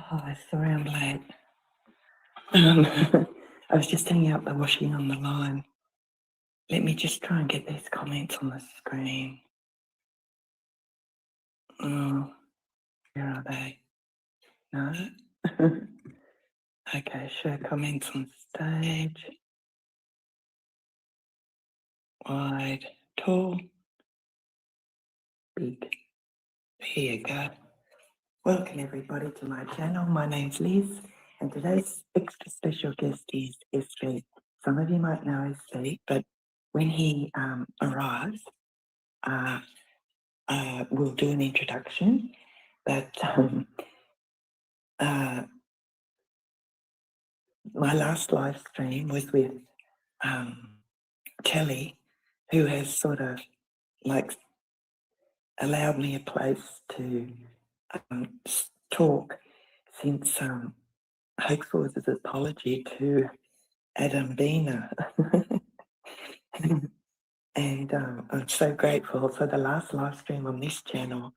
Hi, sorry I'm late. I was just hanging out the washing on the line. Let me just try and get these comments on the screen. Oh, where are they? No? Okay, show comments on stage. Wide, tall, big. There you go. Welcome everybody to my channel. My name's Liz, and today's extra special guest is SV. Some of you might know SV, but when he arrives, we'll do an introduction. But my last live stream was with Kelly, who has sort of like allowed me a place to talk since Hoax Wars' apology to Adam Bina. And I'm so grateful. So the last live stream on this channel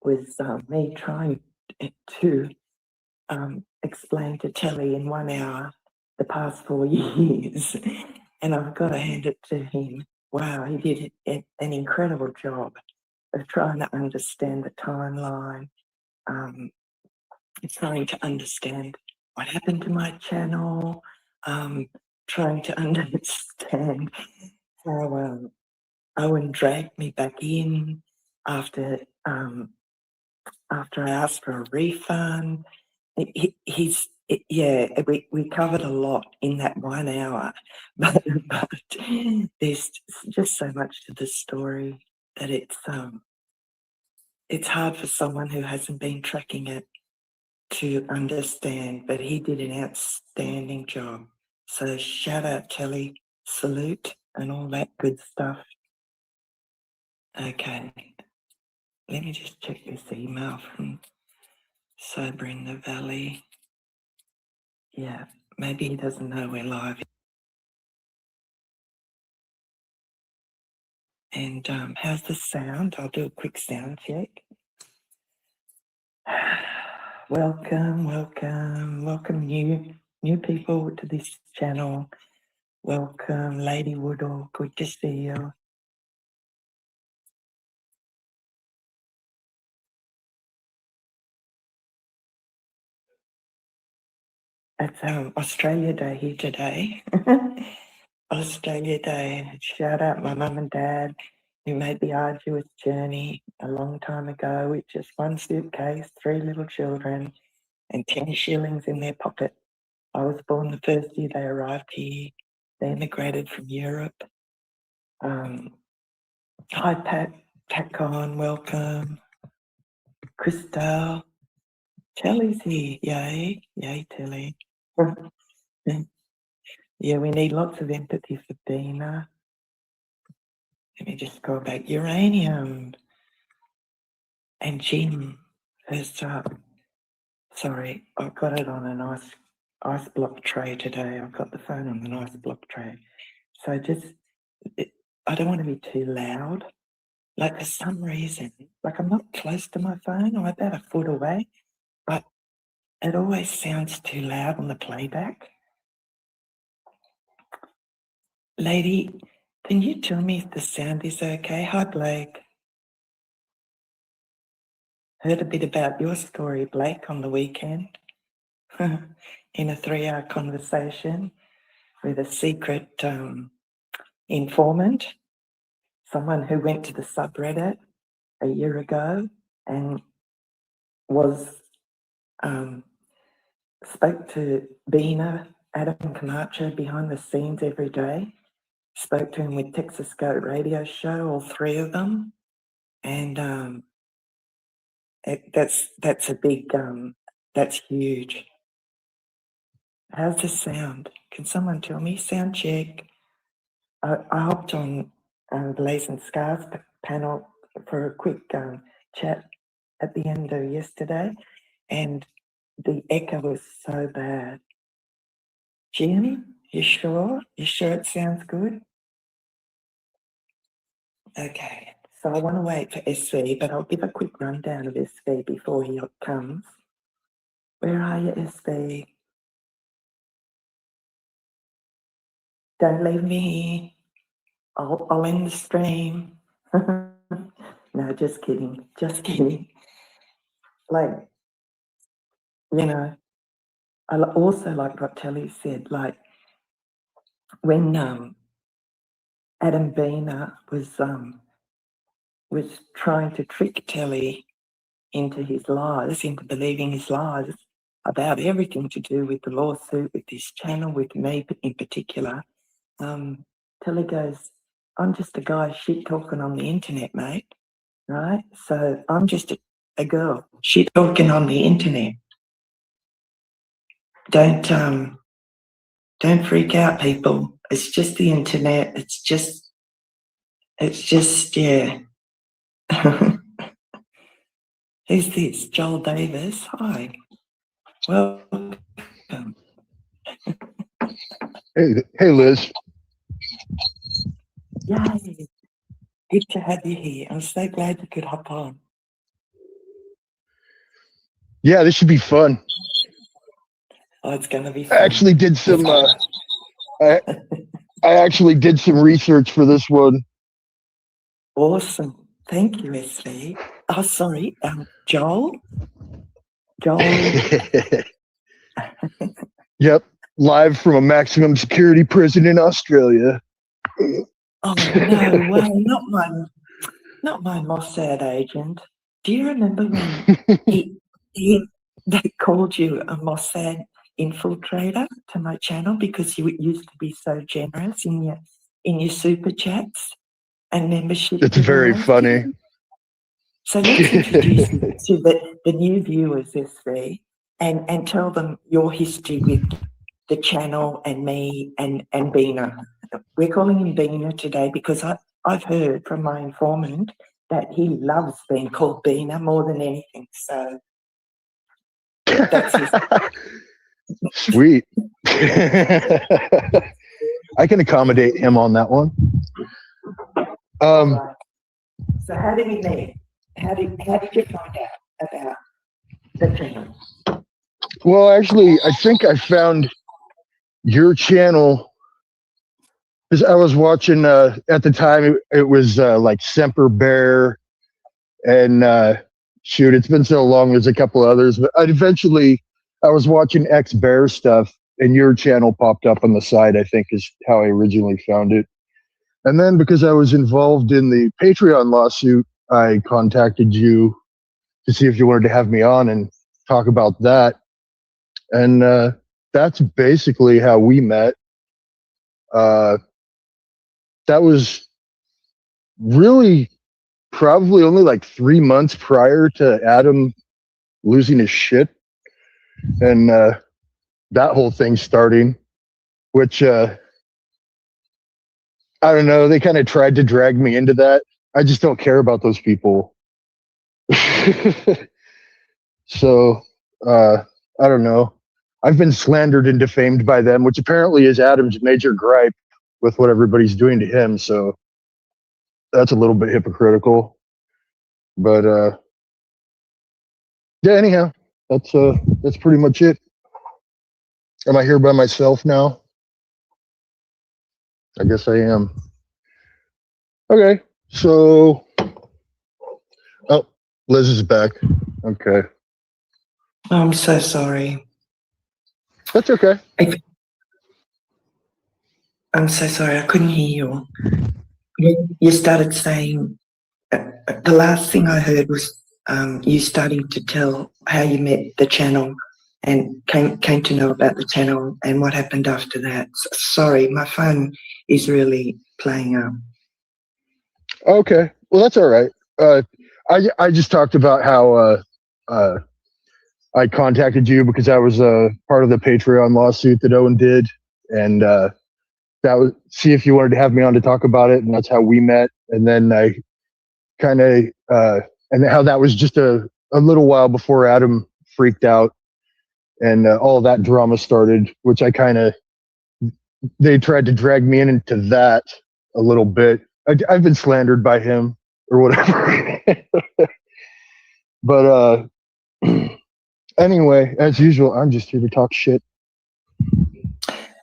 was me trying to explain to Kelly in 1 hour the past 4 years. And I've got to hand it to him. Wow, he did an incredible job of trying to understand the timeline, trying to understand what happened to my channel, trying to understand how Owen dragged me back in after I asked for a refund. We covered a lot in that 1 hour, but there's just so much to the story that it's hard for someone who hasn't been tracking it to understand, but he did an outstanding job. So shout out Kelly, salute, and all that good stuff. Okay, let me just check this email from Sober in the Valley. Yeah, maybe he doesn't know we're live. And how's the sound? I'll do a quick sound check. Welcome new people to this channel. Welcome, Lady Woodall. Good to see you. It's Australia Day here today. Australia Day. Shout out my mum and dad who made the arduous journey a long time ago with just one suitcase, 3 little children, and 10 shillings in their pocket. I was born the first year they arrived here. They immigrated from Europe. Hi Pat, Con, welcome. Christelle, Telly's here. Yay, Telly. Yeah, we need lots of empathy for Dina. Let me just go back. Uranium and Jim, first up. Sorry, I've got it on an ice block tray today. I've got the phone on an ice block tray. So I don't want to be too loud. Like for some reason, like I'm not close to my phone, I'm about a foot away, but it always sounds too loud on the playback. Lady, can you tell me if the sound is okay? Hi, Blake. Heard a bit about your story, Blake, on the weekend in a 3-hour conversation with a secret informant, someone who went to the subreddit a year ago and spoke to Bina, Adam Camacho behind the scenes every day, spoke to him with Texas Goat Radio Show, all 3 of them, and that's a big, that's huge. How's the sound? Can someone tell me? Sound check. I hopped on Blaze and Scars panel for a quick chat at the end of yesterday, and the echo was so bad. Jim, you sure? You sure it sounds good? Okay, so I want to wait for SV, but I'll give a quick rundown of SV before he comes. Where are you, SB? Don't leave me here. I'll end the stream. No, just kidding. Just kidding. Like, you know, I also like what Telly said. Like, when Adam Beena was trying to trick Telly into his lies, into believing his lies about everything to do with the lawsuit, with this channel, with me in particular. Telly goes, I'm just a guy shit talking on the internet, mate. Right? So I'm just a girl shit talking on the internet. Don't freak out, people. It's just the internet. It's just yeah. Who's this? Joel Davis. Hi. Welcome. Hey, Liz. Yay. Good to have you here. I'm so glad you could hop on. Yeah, this should be fun. Oh, it's gonna be fun. I actually did some. I actually did some research for this one. Awesome. Thank you, SV. Oh, sorry. Joel. Yep, live from a maximum security prison in Australia. Oh no way! Not my Mossad agent. Do you remember when they called you a Mossad infiltrator to my channel because you used to be so generous in your super chats and membership? It's very funny. So let's introduce you to the new viewers, SV, and tell them your history with the channel and me and Beena. We're calling him Beena today because I've heard from my informant that he loves being called Beena more than anything. So that's his. Sweet. I can accommodate him on that one. So how did we meet? How did you find out about the channel? Well, actually, I think I found your channel because I was watching at the time it was like Semper Bear and shoot, it's been so long, there's a couple others, but I was watching X Bear stuff and your channel popped up on the side, I think is how I originally found it. And then because I was involved in the Patreon lawsuit, I contacted you to see if you wanted to have me on and talk about that. And that's basically how we met. That was really probably only like 3 months prior to Adam losing his shit and that whole thing starting, which I don't know, they kind of tried to drag me into that. I just don't care about those people. So I don't know. I've been slandered and defamed by them, which apparently is Adam's major gripe with what everybody's doing to him. So that's a little bit hypocritical. But yeah, anyhow, that's pretty much it. Am I here by myself now? I guess I am. Okay, so Liz is back. Okay. I'm so sorry. That's okay. I'm so sorry. I couldn't hear you. You started saying the last thing I heard was you starting to tell how you met the channel and came to know about the channel and what happened after that. Sorry, my phone is really playing up. Okay, well that's all right. I just talked about how I contacted you because I was part of the Patreon lawsuit that Owen did, and that was see if you wanted to have me on to talk about it, and that's how we met. And then I kind of and how that was just a little while before Adam freaked out and all that drama started, which I kind of they tried to drag me into that a little bit. I've been slandered by him or whatever. But Anyway, as usual, I'm just here to talk shit.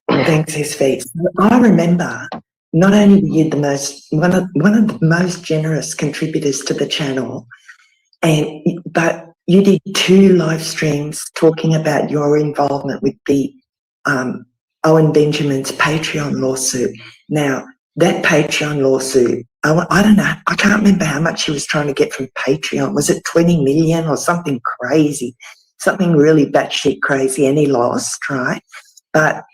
Thanks, SV. I remember not only were you one of the most generous contributors to the channel, but you did 2 live streams talking about your involvement with the Owen Benjamin's Patreon lawsuit. Now, that Patreon lawsuit, I don't know, I can't remember how much he was trying to get from Patreon. Was it 20 million or something crazy? Something really batshit crazy, and he lost, right? But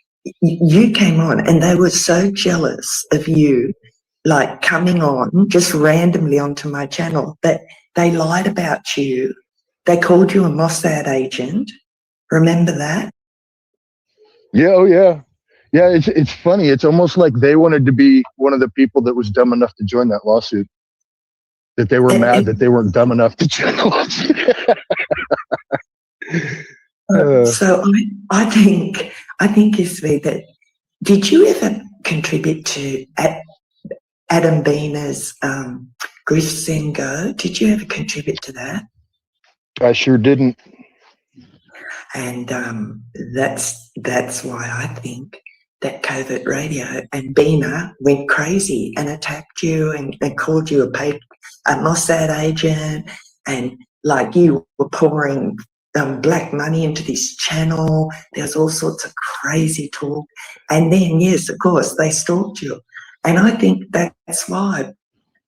you came on and they were so jealous of you, like coming on just randomly onto my channel, that they lied about you. They called you a Mossad agent. Remember that? Yeah, oh yeah. Yeah, it's funny. It's almost like they wanted to be one of the people that was dumb enough to join that lawsuit. That they were mad that they weren't dumb enough to join the lawsuit. So I think SV, that did you ever contribute to Adam Beener's Griff's and Go? Did you ever contribute to that? I sure didn't. And that's why I think that Covert Radio and Beener went crazy and attacked you and called you a Mossad agent, and like you were pouring black money into this channel. There's all sorts of crazy talk. And then, yes, of course, they stalked you. And I think that's why.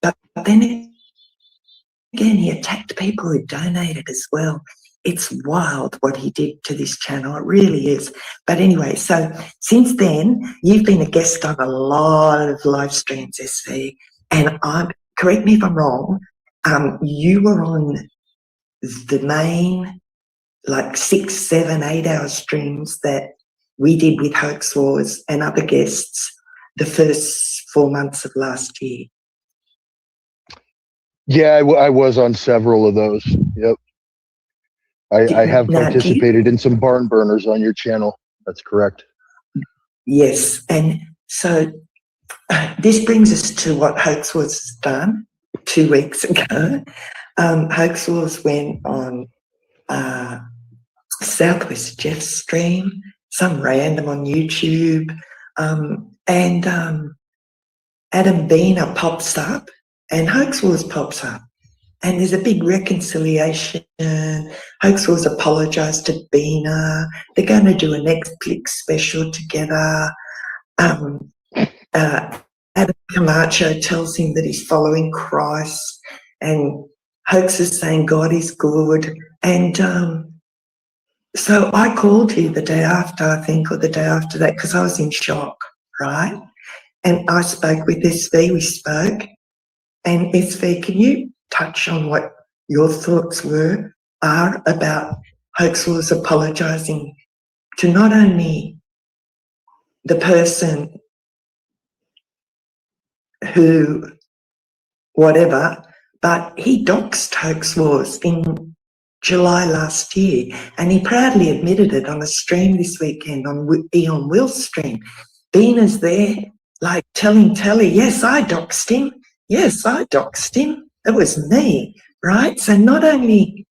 But then again, he attacked people who donated as well. It's wild what he did to this channel. It really is. But anyway, so since then, you've been a guest on a lot of live streams, SV. And correct me if I'm wrong, you were on the main, like 6, 7, 8 hour streams that we did with Hoax Wars and other guests the first 4 months of last year. Yeah, I was on several of those. Yep. I have participated in some barn burners on your channel. That's correct. Yes. And so this brings us to what Hoax Wars has done 2 weeks ago. Hoax Wars went on Southwest Jeff's stream, some random on YouTube, and Adam Beener pops up and Hoax Wars pops up. And there's a big reconciliation. Hoax Wars apologised to Beener. They're going to do a Netflix special together. Adam Camacho tells him that he's following Christ, and Hoax is saying God is good. And so I called you the day after, I think, or the day after that, because I was in shock, right? And I spoke with SV, we spoke. And SV, can you touch on what your thoughts are about Hoax Wars apologising to not only the person who, whatever, but he doxed Hoax Wars in July last year, and he proudly admitted it on a stream this weekend on Eon Will's stream. Beener's there, like telling Telly, yes, I doxed him. Yes, I doxed him. It was me, right? So not only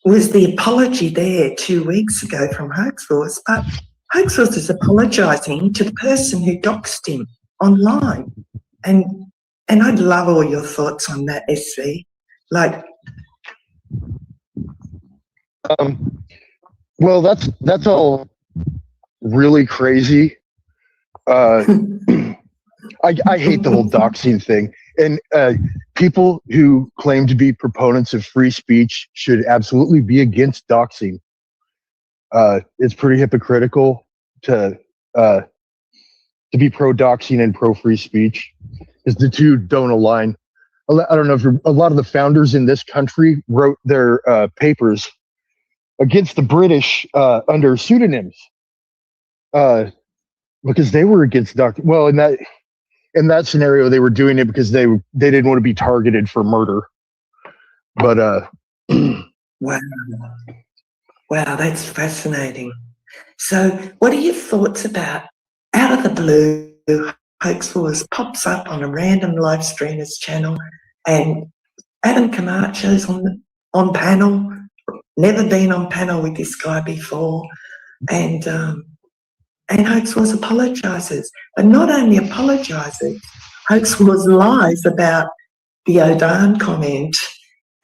was the apology there 2 weeks ago from Hoax Wars, but Hoax Wars is apologising to the person who doxed him online. And I'd love all your thoughts on that, SV. Like, well, that's all really crazy. I hate the whole doxing thing. And people who claim to be proponents of free speech should absolutely be against doxing. It's pretty hypocritical to be pro-doxing and pro-free speech, because the two don't align. I don't know if a lot of the founders in this country wrote their papers against the British under pseudonyms, because they were against doxing. Well, in that scenario, they were doing it because they didn't want to be targeted for murder. But wow, that's fascinating. So, what are your thoughts about, out of the blue, Hoax Wars pops up on a random live streamer's channel, and Adam Camacho's on panel, never been on panel with this guy before, and Hoax Wars apologises, but not only apologises, Hoax Wars lies about the O'Dan comment,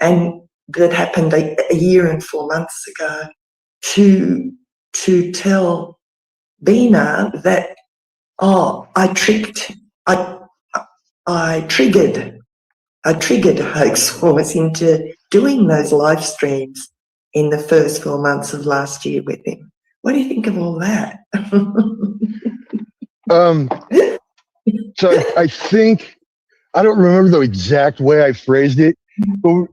and that happened a year and 4 months ago, to tell Bina that, oh, I triggered Hoax Wars into doing those live streams in the first 4 months of last year with him. What do you think of all that? So I think, I don't remember the exact way I phrased it, but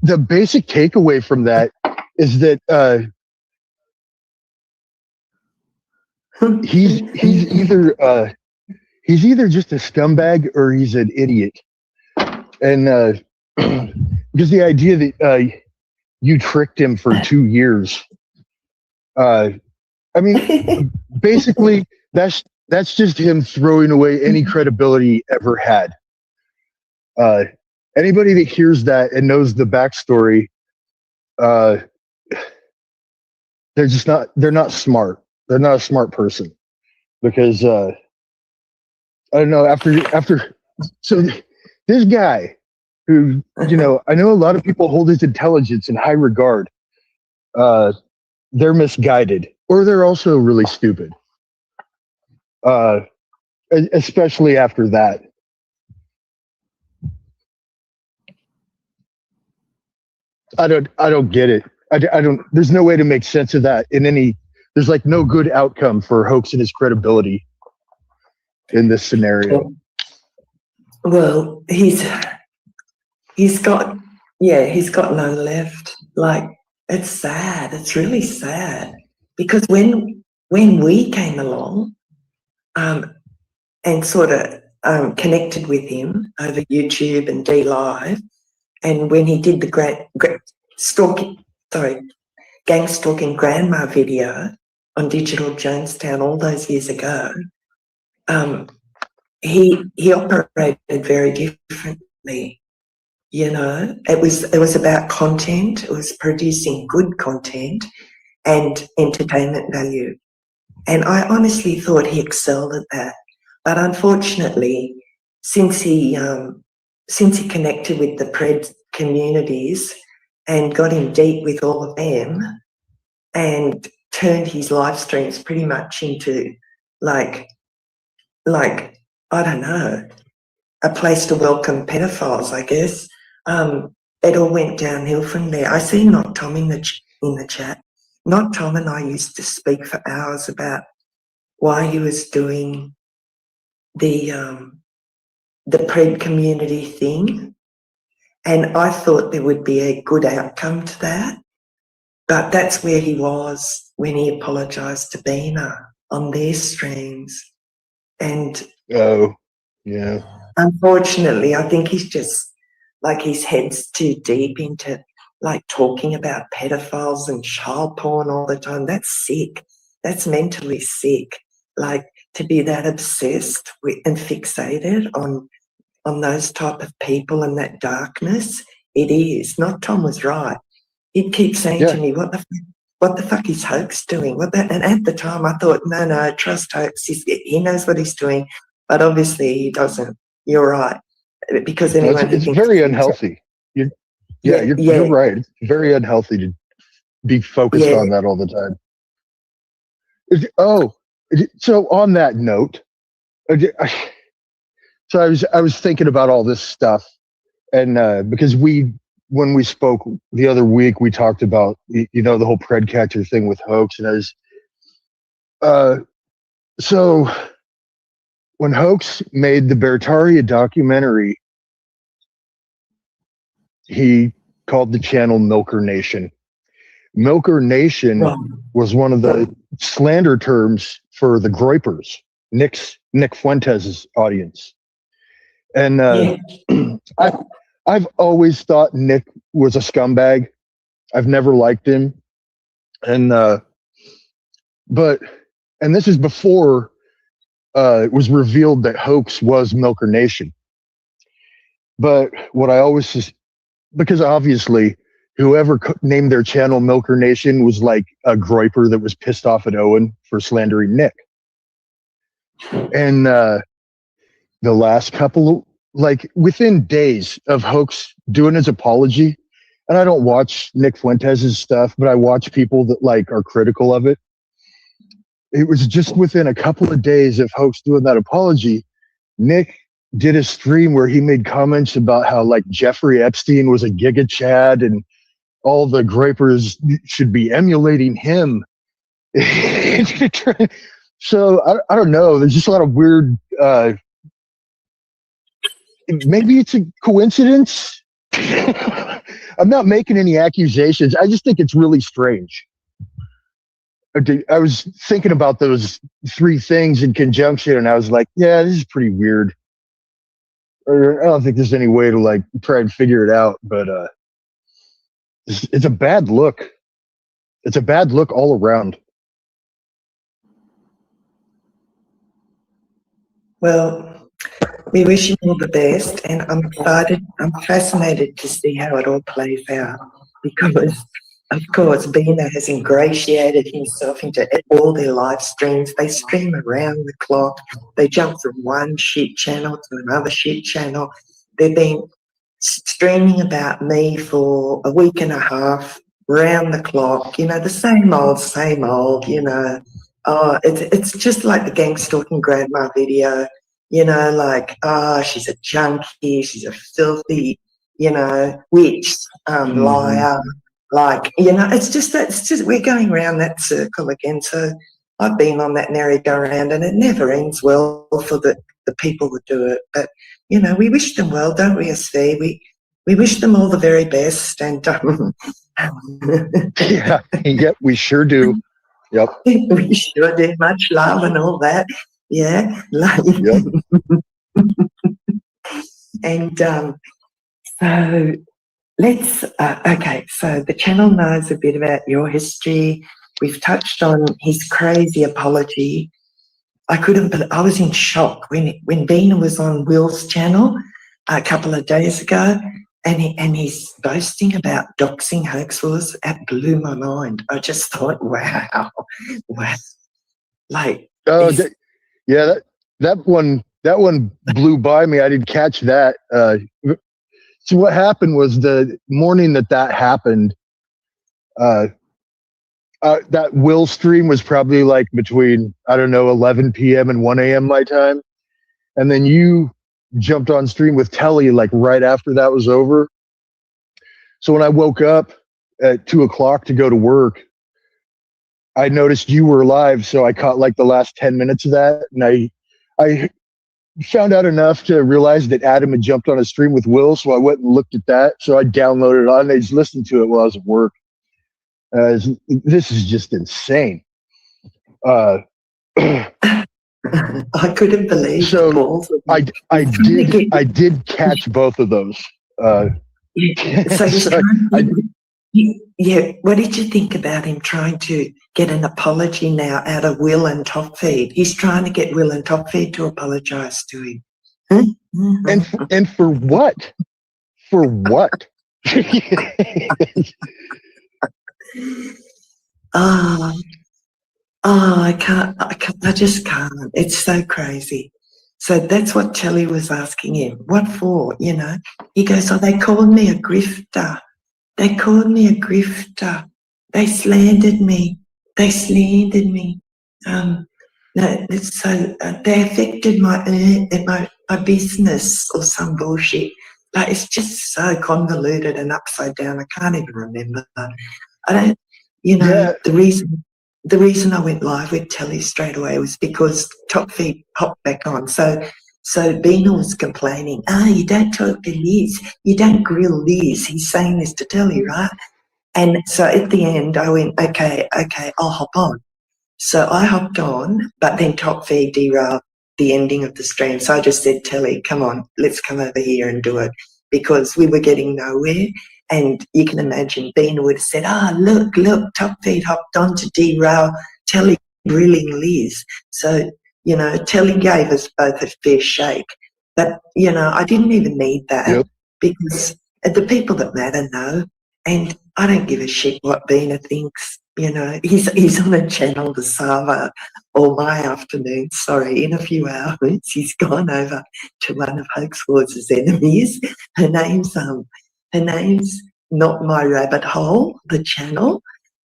the basic takeaway from that is that he's either just a scumbag or he's an idiot, and because the idea that you tricked him for 2 years, I mean, basically that's just him throwing away any credibility he ever had. Anybody that hears that and knows the backstory, they're not smart. They're not a smart person, because I don't know, so this guy who, I know a lot of people hold his intelligence in high regard. They're misguided, or they're also really stupid. Especially after that. I don't get it. I don't. There's no way to make sense of that in any. There's like no good outcome for Hoax and his credibility in this scenario. Well, he's got none left. Like, it's sad. It's really sad, because when we came along, and sort of connected with him over YouTube and D Live, and when he did the gang stalking grandma video on Digital Jonestown all those years ago, he operated very differently. It was about content. It was producing good content and entertainment value, and I honestly thought he excelled at that. But unfortunately, since he connected with the Pred communities and got in deep with all of them, and turned his live streams pretty much into like I don't know, a place to welcome pedophiles, I guess. It all went downhill from there. I see Not Tom in the chat. Not Tom and I used to speak for hours about why he was doing the Pred community thing, and I thought there would be a good outcome to that, but that's where he was when he apologised to Bina on their streams. And Oh, yeah. Unfortunately, I think he's just like, his head's too deep into like talking about pedophiles and child porn all the time. That's sick. That's mentally sick. Like, to be that obsessed with and fixated on those type of people and that darkness, it is. Not Tom was right. He'd keep saying to me, what the fuck is Hoax doing? And at the time I thought, no, trust Hoax. He knows what he's doing, but obviously he doesn't. You're right. Because anyone it's very unhealthy. You're right. It's very unhealthy to be focused on that all the time. So on that note, so I was thinking about all this stuff, and because when we spoke the other week, we talked about the whole Predcatcher thing with Hoax, and so when Hoax made the Bertaria documentary, he called the channel Milker Nation. Milker Nation was one of the slander terms for the Groypers, Nick Fuentes' audience. And I've always thought Nick was a scumbag. I've never liked him. And this is before it was revealed that Hoax was Milker Nation. But what I always, because obviously whoever named their channel Milker Nation was like a groiper that was pissed off at Owen for slandering Nick. And the last couple, like within days of Hoax doing his apology, and I don't watch Nick Fuentes' stuff, but I watch people that like are critical of it. It was just within a couple of days of Hoax doing that apology, Nick did a stream where he made comments about how like Jeffrey Epstein was a Giga Chad and all the groypers should be emulating him. So I don't know. There's just a lot of weird. Maybe it's a coincidence. I'm not making any accusations. I just think it's really strange. I was thinking about those three things in conjunction, and I was like, "Yeah, this is pretty weird." Or I don't think there's any way to like try and figure it out, but it's a bad look. It's a bad look all around. Well, we wish him all the best, and I'm excited. I'm fascinated to see how it all plays out because, of course, Bina has ingratiated himself into all their live streams. They stream around the clock. They jump from one shit channel to another shit channel. They've been streaming about me for a week and a half, round the clock, you know, the same old, you know. Oh, it's just like the gang stalking grandma video, you know, like, she's a junkie, she's a filthy, you know, witch, liar. Like, you know, it's just we're going around that circle again. So I've been on that merry-go-round and it never ends well for the people that do it. But, you know, we wish them well, don't we, SV? We wish them all the very best. And yeah, we sure do. Yep. We sure do. Much love and all that. Yeah. Yep. And so let's, okay, so the channel knows a bit about your history. We've touched on his crazy apology. I was in shock when Bina was on Will's channel a couple of days ago, and he's boasting about doxing Hoax Wars. That blew my mind. I just thought, wow. Like, oh, that one blew by me. I didn't catch that. So what happened was the morning that happened, that Will stream was probably like between, I don't know, 11 p.m. and 1 a.m. my time. And then you jumped on stream with Telly like right after that was over. So when I woke up at 2 o'clock to go to work, I noticed you were live. So I caught like the last 10 minutes of that. And I found out enough to realize that Adam had jumped on a stream with Will. So I went and looked at that. So I downloaded it on. I just listened to it while I was at work. This is just insane. I couldn't believe. So I did catch both of those. Yeah, what did you think about him trying to get an apology now out of Will and Top Feed? He's trying to get Will and Top Feed to apologise to him. And for what? For what? I just can't. It's so crazy. So that's what Telly was asking him. What for, you know? He goes, oh, they called me a grifter. They called me a grifter. They slandered me. They affected my business or some bullshit. Like, it's just so convoluted and upside down. I can't even remember. I don't, you know, yeah. The reason I went live with Telly straight away was because Top Feed popped back on. So Bina was complaining, you don't talk to Liz, you don't grill Liz. He's saying this to Telly, right? And so at the end I went, okay, I'll hop on. So I hopped on, but then Top Feed derailed the ending of the stream. So I just said, Telly, come on, let's come over here and do it, because we were getting nowhere. And you can imagine Bina would have said, look, Top Feed hopped on to derail Telly grilling Liz. So, you know, Telly gave us both a fair shake. But, you know, I didn't even need that because the people that matter know. And I don't give a shit what Bina thinks. You know, he's on a channel to Sava all my afternoon. Sorry, in a few hours, he's gone over to one of Hoaxworth's enemies. Her name's Not My Rabbit Hole, the channel.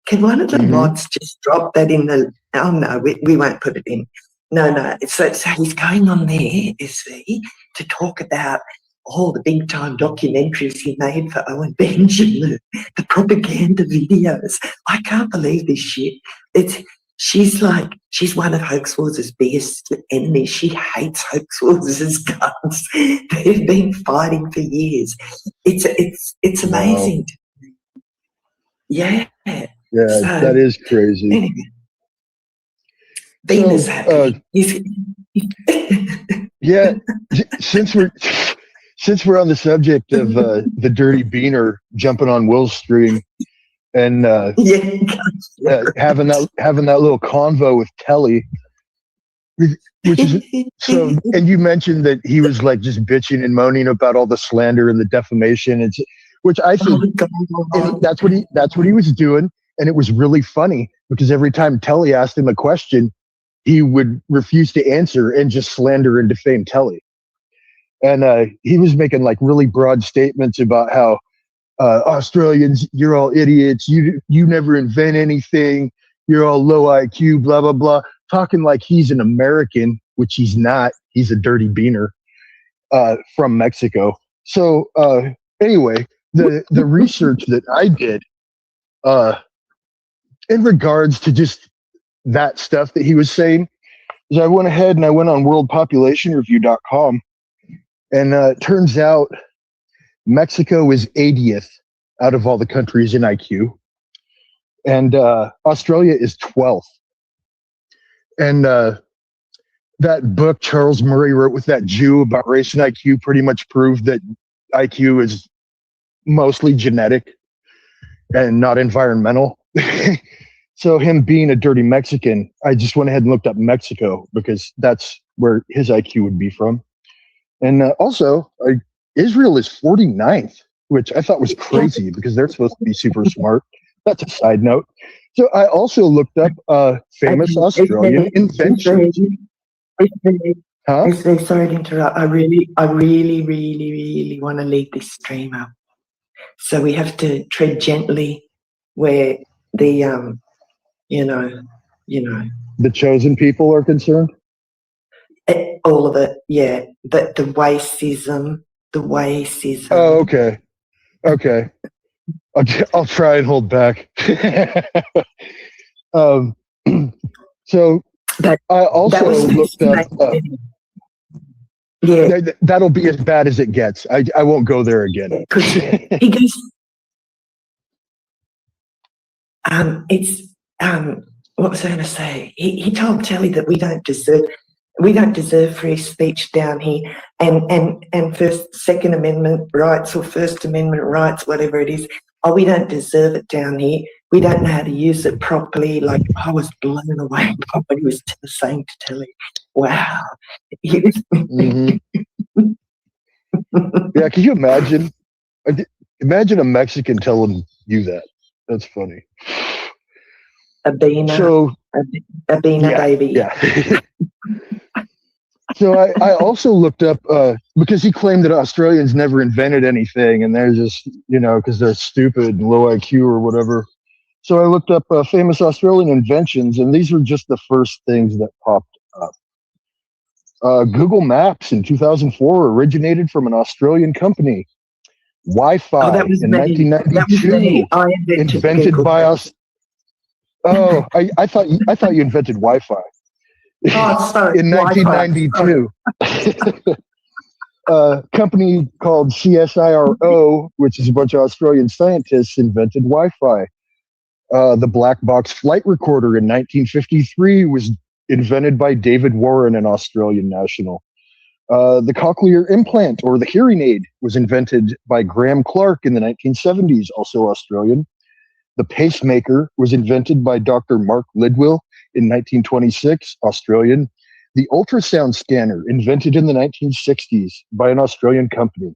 Can one of the mods just drop that in the? Oh no, we won't put it in. No. So he's going on there, SV, to talk about all the big time documentaries he made for Owen Benjamin, the propaganda videos. I can't believe this shit. She's one of Hoaxworth's biggest enemies. She hates Hoaxworth's guns. They've been fighting for years. It's amazing. Wow. Yeah. Yeah, so, that is crazy. Anyway, Venus happy. Yeah, since we're on the subject of the dirty beaner jumping on Will's stream and having that little convo with Telly, which is so. And you mentioned that he was like just bitching and moaning about all the slander and the defamation, which I think that's what he was doing, and it was really funny because every time Telly asked him a question, he would refuse to answer and just slander and defame Telly. And he was making like really broad statements about how Australians, you're all idiots. You never invent anything. You're all low IQ, blah, blah, blah. Talking like he's an American, which he's not. He's a dirty beaner from Mexico. So anyway, the research that I did in regards to just that stuff that he was saying is I went ahead and I went on worldpopulationreview.com. And it turns out Mexico is 80th out of all the countries in IQ. And Australia is 12th. And that book Charles Murray wrote with that Jew about race and IQ pretty much proved that IQ is mostly genetic and not environmental. So him being a dirty Mexican, I just went ahead and looked up Mexico because that's where his IQ would be from. And also, Israel is 49th, which I thought was crazy because they're supposed to be super smart. That's a side note. So I also looked up famous Australian inventions. Sorry to interrupt. I really want to lead this stream up. So we have to tread gently where the, the chosen people are concerned. All of it, yeah. The racism. Oh, okay. I'll try and hold back. So I also looked up. Yeah, that'll be as bad as it gets. I won't go there again. He goes. What was I going to say? He told Telly that we don't deserve free speech down here, and Second Amendment rights or First Amendment rights, whatever it is. Oh, we don't deserve it down here. We don't know how to use it properly. Like, I was blown away by what he was saying to Telly. Wow. Mm-hmm. Yeah, can you imagine? Imagine a Mexican telling you that. That's funny. A beaner. So, a beaner, baby. Yeah. So I also looked up, because he claimed that Australians never invented anything and they're just, because they're stupid and low IQ or whatever. So I looked up famous Australian inventions, and these were just the first things that popped up. Google Maps in 2004 originated from an Australian company. Wi-Fi in 1992 invented by us. Oh, I thought you invented Wi-Fi. Oh, sorry. In 1992. A company called CSIRO, which is a bunch of Australian scientists, invented Wi-Fi. The black box flight recorder in 1953 was invented by David Warren, an Australian national. The cochlear implant, or the hearing aid, was invented by Graham Clark in the 1970s, also Australian. The pacemaker was invented by Dr. Mark Lidwell in 1926, Australian. The ultrasound scanner, invented in the 1960s by an Australian company.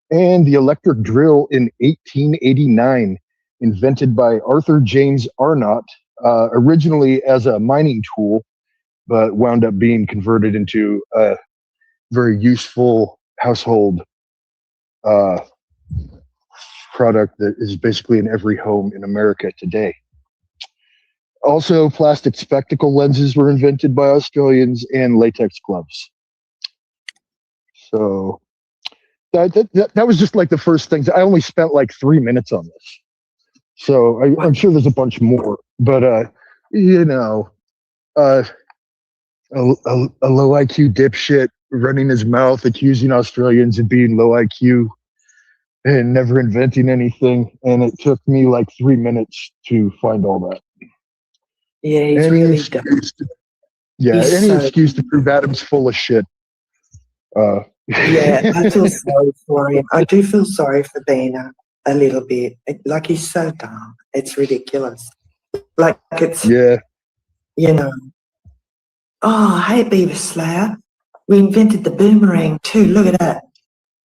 And the electric drill in 1889, invented by Arthur James Arnott, originally as a mining tool, but wound up being converted into a very useful household product that is basically in every home in America today. Also, plastic spectacle lenses were invented by Australians and latex gloves. So that was just like the first things. I only spent like 3 minutes on this. So I'm sure there's a bunch more, but a low IQ dipshit running his mouth accusing Australians of being low IQ and never inventing anything. And it took me like 3 minutes to find all that. Yeah, he's any really excuse dumb. excuse to prove Adam's full of shit. Yeah, I feel sorry for him. I do feel sorry for Bina a little bit. Like, he's so dumb. It's ridiculous. Like, it's, Yeah. Oh, hey, Beaver Slayer. We invented the boomerang too. Look at that.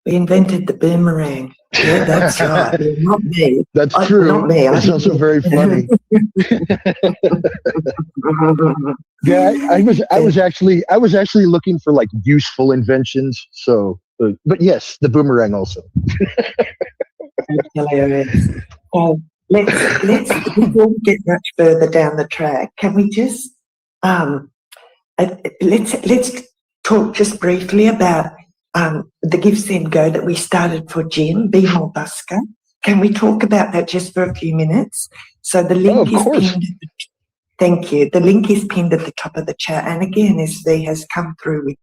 We invented the boomerang. Yeah, that's right. Yeah, not me. That's true. Not me. It's also very funny. Yeah, I was actually looking for like useful inventions. So, but yes, the boomerang also. Hilarious. Let's before we get much further down the track, can we just let's talk just briefly about the Give Send Go that we started for Jim, Be More Busker. Can we talk about that just for a few minutes? So the link is pinned. Thank you. The link is pinned at the top of the chat. And again, SV has come through with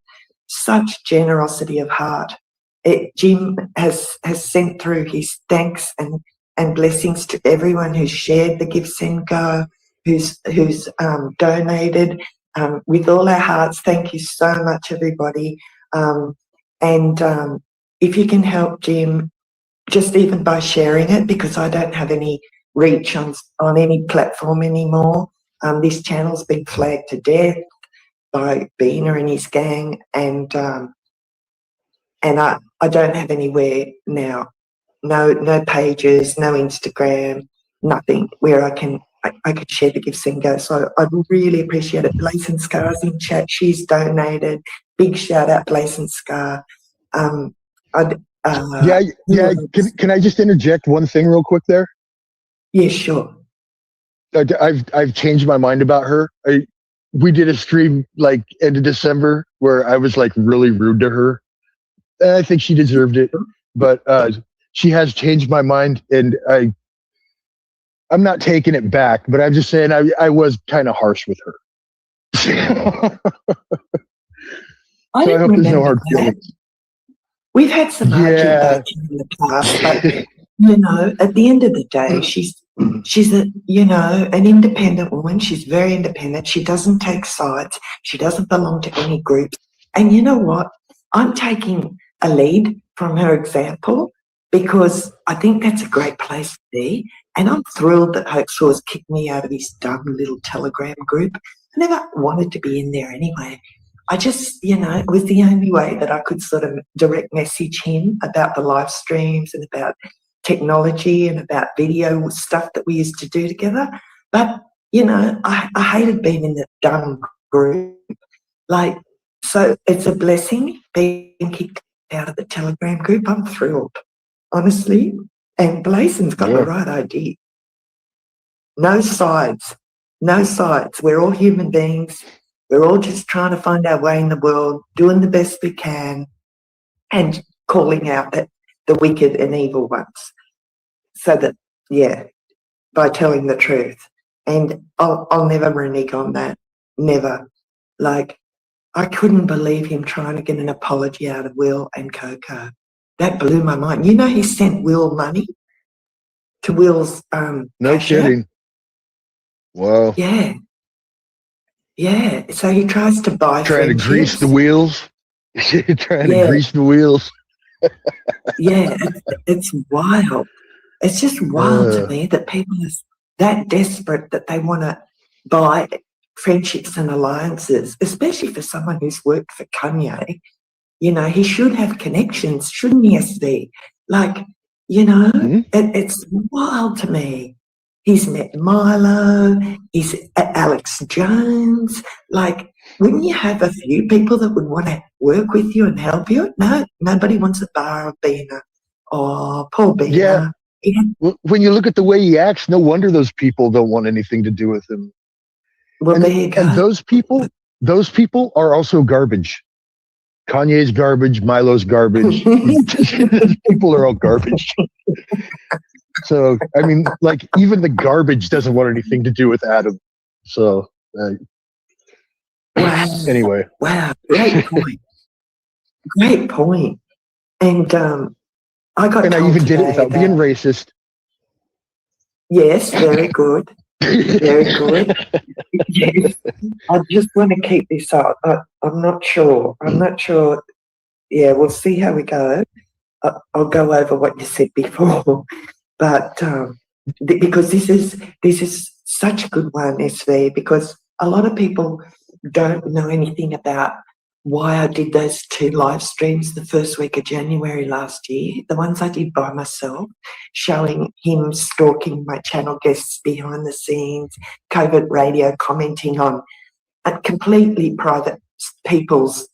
such generosity of heart. Jim has sent through his thanks and blessings to everyone who's shared the Give Send Go, who's donated. With all our hearts, thank you so much, everybody. And if you can help Jim, just even by sharing it, because I don't have any reach on any platform anymore. This channel's been flagged to death by Bina and his gang, and I don't have anywhere now. No pages, no Instagram, nothing where I could share the Give Send Go. So I really appreciate it. Blazing Scar's in chat. She's donated. Big shout out, Blazing Scar. Can I just interject one thing real quick there? Yeah, sure. I've changed my mind about her. We did a stream like end of December where I was like really rude to her, and I think she deserved it. But she has changed my mind, and I'm not taking it back. But I'm just saying I was kind of harsh with her. I hope there's no hard feelings. We've had some arguments in the past, but at the end of the day, she's an independent woman. She's very independent. She doesn't take sides. She doesn't belong to any groups. And you know what? I'm taking a lead from her example because I think that's a great place to be. And I'm thrilled that Hoaxaw's kicked me out of his dumb little Telegram group. I never wanted to be in there anyway. I just, it was the only way that I could sort of direct message him about the live streams and about technology and about video stuff that we used to do together. But, I hated being in that dumb group. So it's a blessing being kicked out of the Telegram group. I'm thrilled, honestly. And Blazon's got the right idea. No sides. No sides. We're all human beings. We're all just trying to find our way in the world, doing the best we can, and calling out the wicked and evil ones. So that, by telling the truth. And I'll never renege on that. Never. I couldn't believe him trying to get an apology out of Will and Coco. That blew my mind. He sent Will money to Will's no kidding. Wow. Yeah. Yeah, so he tries to buy. Trying to grease the wheels. Trying to grease the wheels. Yeah, it's wild. It's just wild to me that people are that desperate that they want to buy friendships and alliances, especially for someone who's worked for Kanye. He should have connections, shouldn't he, SV? It's wild to me. He's met Milo. He's Alex Jones. Like, wouldn't you have a few people that would want to work with you and help you? No, nobody wants a bar of Bina. Oh, poor Bina. Yeah. Yeah. When you look at the way he acts, no wonder those people don't want anything to do with him. Well, there you go. And those people are also garbage. Kanye's garbage, Milo's garbage. Those people are all garbage. So, I mean, like, even the garbage doesn't want anything to do with Adam. So, wow. Anyway. Wow, great point. Great point. And I even did it without being racist. Yes, very good. Very good. Yes. I just want to keep this up. I'm not sure. Yeah, we'll see how we go. I'll go over what you said before, but because this is such a good one, SV, because a lot of people don't know anything about why I did those 2 live streams the first week of January last year, the ones I did by myself, showing him stalking my channel guests behind the scenes, COVID radio commenting on completely private people's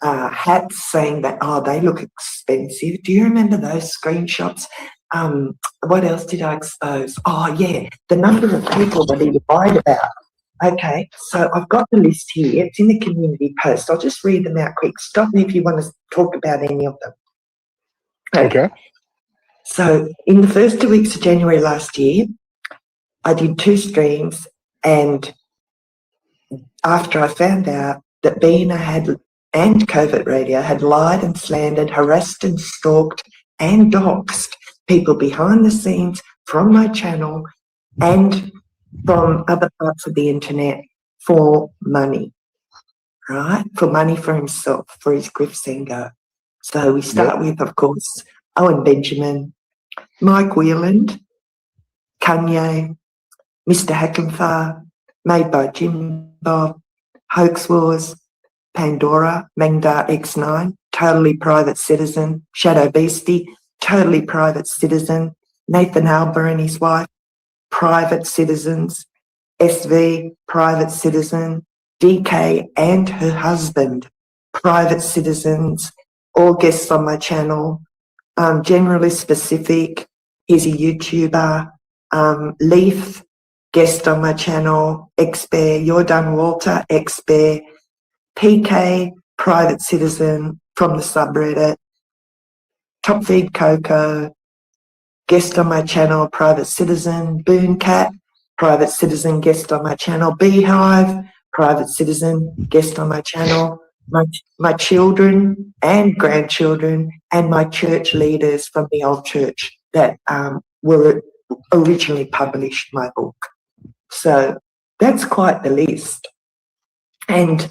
hats, saying that, oh, they look expensive. Do you remember those screenshots? What else did I expose? Oh, yeah, the number of people that he lied about. Okay, so I've got the list here. It's in the community post. I'll just read them out quick. Stop me if you want to talk about any of them. Okay. So in the first 2 weeks of January last year, I did 2 streams, and after I found out that Bina and COVID Radio had lied and slandered, harassed and stalked and doxed people behind the scenes from my channel and from other parts of the internet for money, right? For money for himself, for his grifts and go. So we start with, of course, Owen Benjamin, Mike Wheeland, Kanye, Mr. Hackenfar, Made by Jim Bob, Hoax Wars, Pandora, Mangdar X9, Totally Private Citizen, Shadow Beastie, Totally Private Citizen, Nathan Alber and his wife, Private Citizens, SV, Private Citizen, DK and her husband, Private Citizens, all guests on my channel, generally specific, he's a YouTuber, Leaf, guest on my channel, Expert, You're Done Walter, Expert, PK, Private Citizen from the subreddit, Top Feed Coco, guest on my channel, Private Citizen, Boon Cat, Private Citizen, guest on my channel, Beehive, Private Citizen, guest on my channel, my children and grandchildren and my church leaders from the old church that were originally published my book. So that's quite the list. And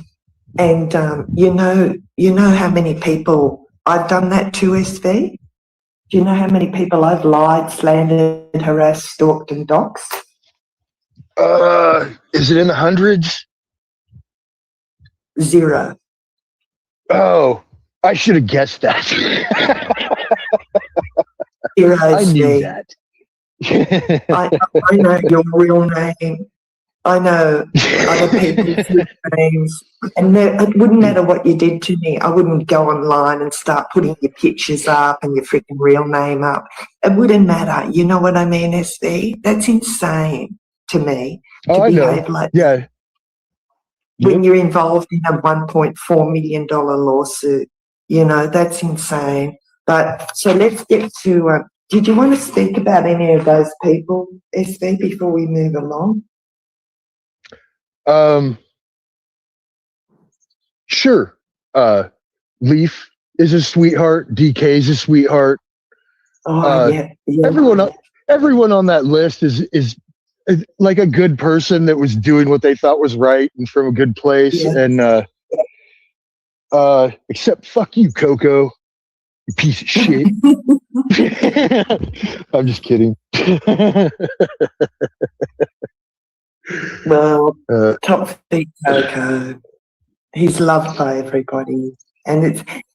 you know how many people I've done that to, SV? Do you know how many people I've lied, slandered, harassed, stalked and doxed? Is it in the hundreds? 0. Oh, I should have guessed that. 0, I knew Steve. that. I know your real name. I know other people's names. And it wouldn't matter what you did to me. I wouldn't go online and start putting your pictures up and your freaking real name up. It wouldn't matter. You know what I mean, SV? That's insane to me. Oh, I know. Like Yeah. when you're involved in a $1.4 million lawsuit, you know, that's insane. But so let's get to, did you want to speak about any of those people, SV, before we move along? Sure. Leaf is a sweetheart. DK is a sweetheart. Oh, yeah. Everyone on that list is like a good person that was doing what they thought was right and from a good place. Yeah. And except fuck you, Coco, you piece of shit. I'm just kidding. Well, Top Feed Coco, he's loved by everybody. And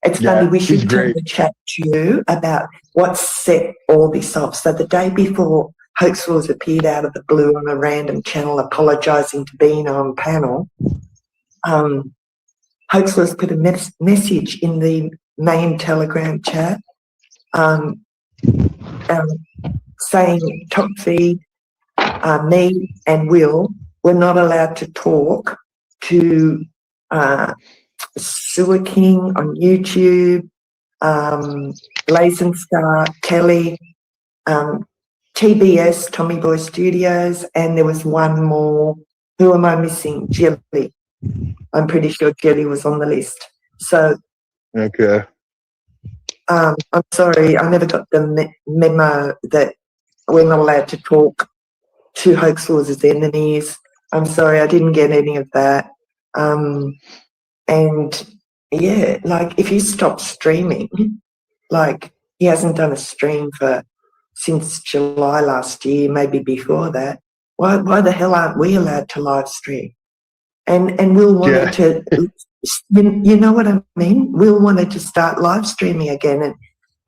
it's funny, we should turn the chat to you about what set all this off. So the day before Hoaxwells appeared out of the blue on a random channel apologising to being on panel. Hoaxwells put a message in the main Telegram chat saying Top Feed, me and Will were not allowed to talk to Sewer King on YouTube, Blazing Star, Kelly, TBS, Tommy Boy Studios, and there was one more. Who am I missing? Jelly. I'm pretty sure Jelly was on the list. So, Okay. I'm sorry, I never got the memo that we're not allowed to talk to Hoaxwells as enemies. I'm sorry, I didn't get any of that. And yeah, like if you stop streaming, like he hasn't done a stream since July last year, maybe before that. Why the hell aren't we allowed to live stream? And Will wanted to, you know what I mean? Will wanted to start live streaming again,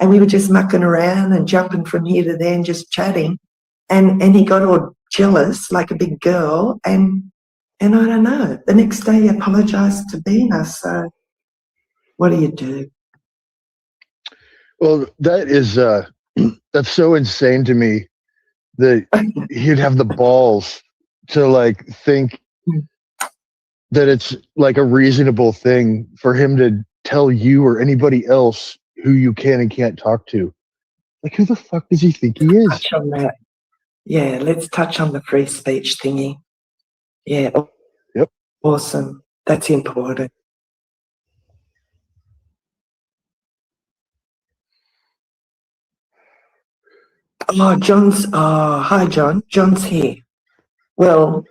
and we were just mucking around and jumping from here to there and just chatting, and he got all jealous like a big girl, and I don't know. The next day he apologised to Bina. So what do you do? Well, that is that's so insane to me that he'd have the balls to like think that it's like a reasonable thing for him to tell you or anybody else who you can and can't talk to. Like, who the fuck does he think he is? Touch on that. Yeah, let's touch on the free speech thingy. Yeah. Yep. Awesome. That's important. Hi John. John's here. Well,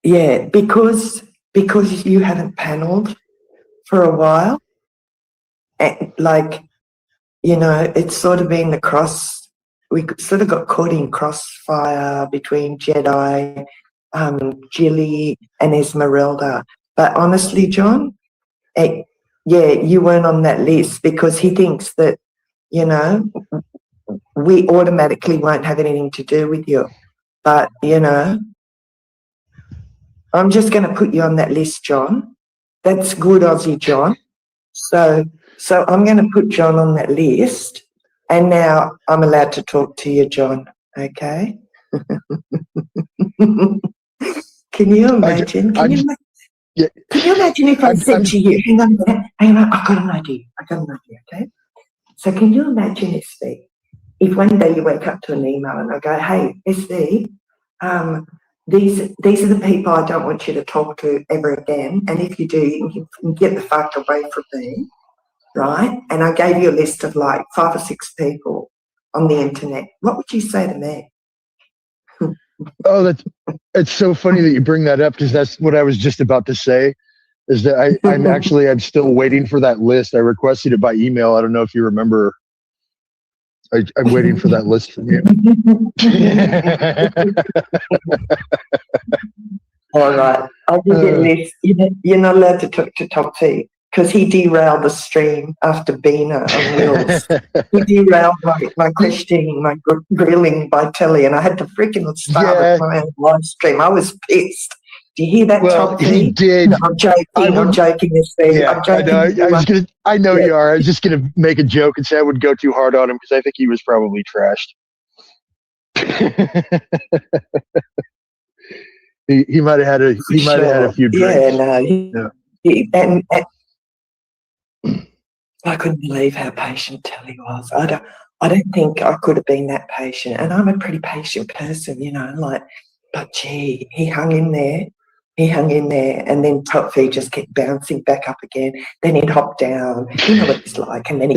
yeah, because you haven't panelled for a while, and like, you know, it's sort of been we sort of got caught in crossfire between Jedi, Jilly and Esmeralda. But honestly, John, yeah, you weren't on that list because he thinks that, you know, we automatically won't have anything to do with you. But, you know, I'm just going to put you on that list, John. That's good, Aussie John. So I'm going to put John on that list, and now I'm allowed to talk to you, John. Okay? Can you imagine? Can you imagine if I said to you, hang on, I've got an idea, okay? So can you imagine, SV, if one day you wake up to an email and I go, hey, SV, these are the people I don't want you to talk to ever again, and if you do, you can get the fuck away from me, right? And I gave you a list of like 5 or 6 people on the internet. What would you say to me? Oh, it's so funny that you bring that up, because that's what I was just about to say, is that I'm still waiting for that list. I requested it by email. I don't know if you remember. I'm waiting for that list from you. All right. I'll give you a list. You're not allowed to talk to Top T because he derailed the stream after Bina on Wheels. He derailed my questioning, my grilling by Telly, and I had to freaking start my own live stream. I was pissed. Do you hear that, Top T? He did. No, I'm joking. I'm joking. Yeah, I'm joking. I know you are. I was just gonna make a joke and say I would go too hard on him because I think he was probably trashed. he might have had a few drinks. And I couldn't believe how patient Telly was. I don't think I could have been that patient, and I'm a pretty patient person, you know. Like, but gee, he hung in there, and then Top Feed just kept bouncing back up again. Then he'd hop down. You know what he's like, and then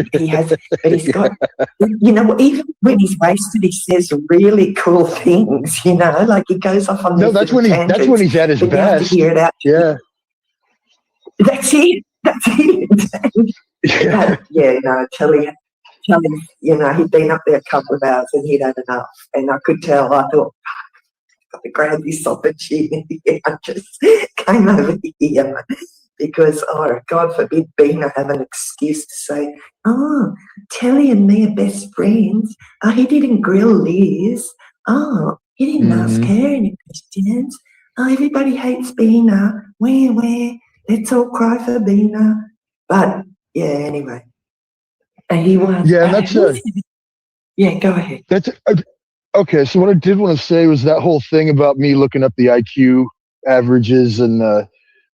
he's got, you know, even when he's wasted, he says really cool things. You know, like he goes off on. No, that's when he's at his best. You have to hear it out. Yeah. That's it. Telly, you know, he'd been up there a couple of hours and he'd had enough, and I could tell. I thought, I've got to grab this opportunity. I just came over here. because, oh, God forbid, Bina have an excuse to say, oh, Telly and me are best friends. Oh, he didn't grill Liz. Oh, he didn't ask Hmm. her any questions. Oh, everybody hates Bina. Where? Let's all cry for Bina. But, yeah, anyway. And he was, Yeah, and yeah, go ahead. that's okay. So what I did want to say was that whole thing about me looking up the IQ averages and the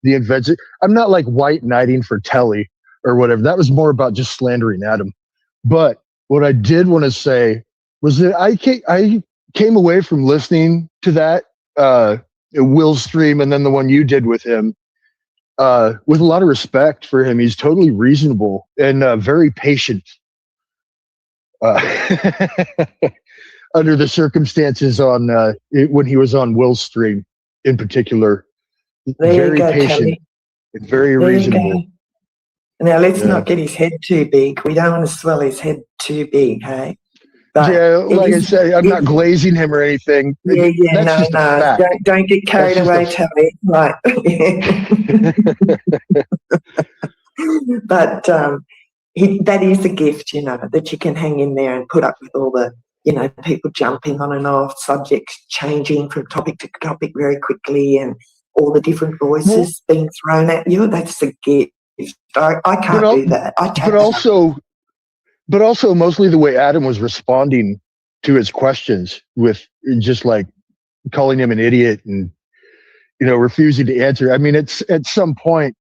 invention. I'm not like white knighting for Telly or whatever. That was more about just slandering Adam. But what I did want to say was that I came away from listening to that Will stream and then the one you did with him with a lot of respect for him. He's totally reasonable and very patient uh, under the circumstances on when he was on Will's stream in particular. There you Very go, patient Telly. and very There you reasonable. go. Now, let's Yeah. not get his head too big. We don't want to swell his head too big, hey? But Yeah, it like I is, say, I'm not glazing him or anything. yeah, That's no, just a fact. don't get carried That's away, just Telly. Right. But that is a gift, that you can hang in there and put up with all the, people jumping on and off, subjects changing from topic to topic very quickly, and all the different voices being thrown at you. That's a gift. I can't do that. I take but also mostly the way Adam was responding to his questions with just like calling him an idiot and refusing to answer. I mean, it's at some point,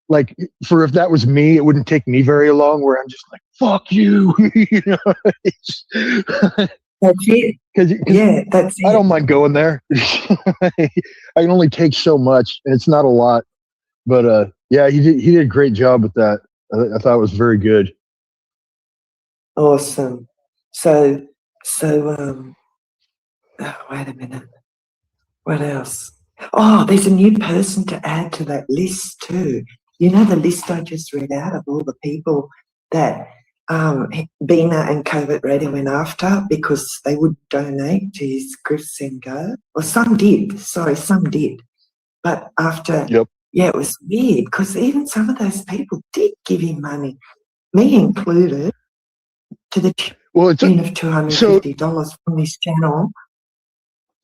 like if that was me, it wouldn't take me very long where I'm just like, fuck you. That's it. Yeah, that's it. I don't mind going there. I can only take so much, and it's not a lot. But yeah, he did a great job with that. I thought it was very good. Awesome. So, oh, wait a minute. What else? Oh, there's a new person to add to that list too. You know the list I just read out of all the people that Bina and COVID Radio went after because they would donate to his Chris and Go. Well, some did. Sorry, some did. But after, Yep. Yeah, it was weird because even some of those people did give him money, me included, to the tune of $250 from this channel.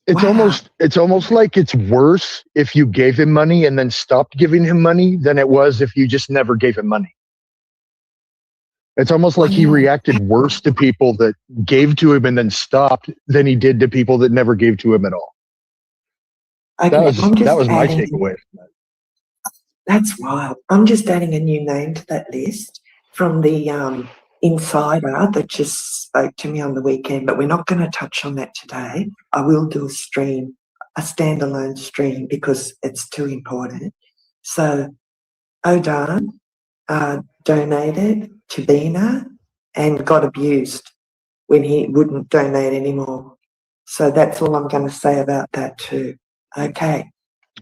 It's almost like it's worse if you gave him money and then stopped giving him money than it was if you just never gave him money. It's almost like he reacted worse to people that gave to him and then stopped than he did to people that never gave to him at all. Okay, that was my takeaway from that. That's wild. I'm just adding a new name to that list from the insider that just spoke to me on the weekend, but we're not going to touch on that today. I will do a standalone stream, because it's too important. So Odan donated to Bina and got abused when he wouldn't donate anymore. So that's all I'm going to say about that too. Okay,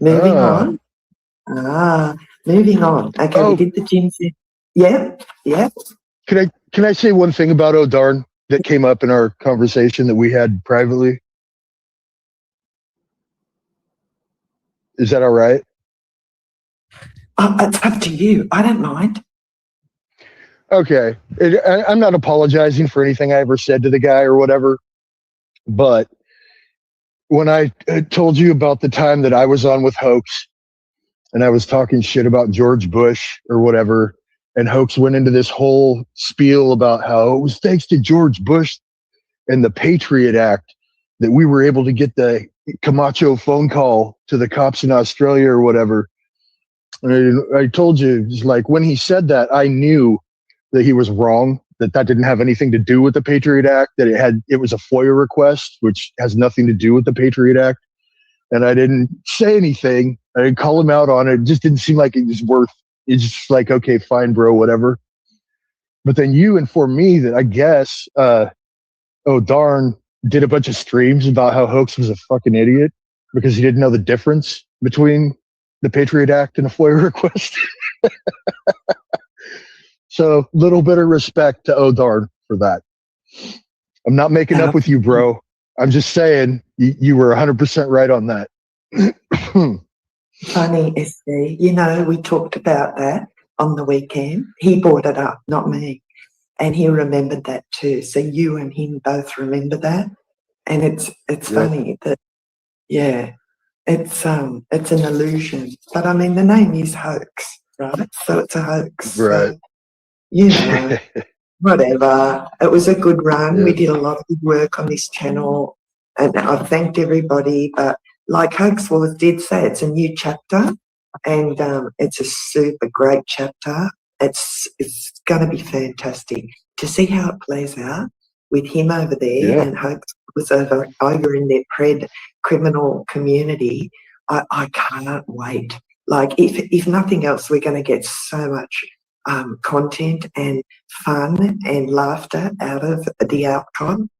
moving on. Moving on. Okay, we did the gym. Yeah. Can I say one thing about O'Darn that came up in our conversation that we had privately? Is that all right? It's up to you. I don't mind. Okay. I'm not apologizing for anything I ever said to the guy or whatever, but when I told you about the time that I was on with Hoax and I was talking shit about George Bush or whatever, and Hoax went into this whole spiel about how it was thanks to George Bush and the Patriot Act that we were able to get the Camacho phone call to the cops in Australia or whatever. And I told you, like, when he said that, I knew that he was wrong, that didn't have anything to do with the Patriot Act, that it was a FOIA request, which has nothing to do with the Patriot Act. And I didn't say anything. I didn't call him out on it. It just didn't seem like it was worth. It's just like, okay, fine, bro, whatever. But then you informed me that I guess O'Darn did a bunch of streams about how Hoax was a fucking idiot because he didn't know the difference between the Patriot Act and a FOIA request. So little bit of respect to O'Darn for that. I'm not making up with you, bro. I'm just saying you were 100% right on that. Funny, SC. You know, we talked about that on the weekend. He brought it up, not me. And he remembered that too. So you and him both remember that. And it's Yep. funny that, yeah, it's an illusion. But I mean, the name is Hoax, right? So it's a hoax. Right. So, you know, whatever. It was a good run. Yeah. We did a lot of good work on this channel, and I thanked everybody. But like Hoax Wars did say, it's a new chapter, and it's a super great chapter. It's going to be fantastic to see how it plays out with him over there Yeah. and Hoax was over in their criminal community. I can't wait. Like if nothing else, we're going to get so much content and fun and laughter out of the outcome,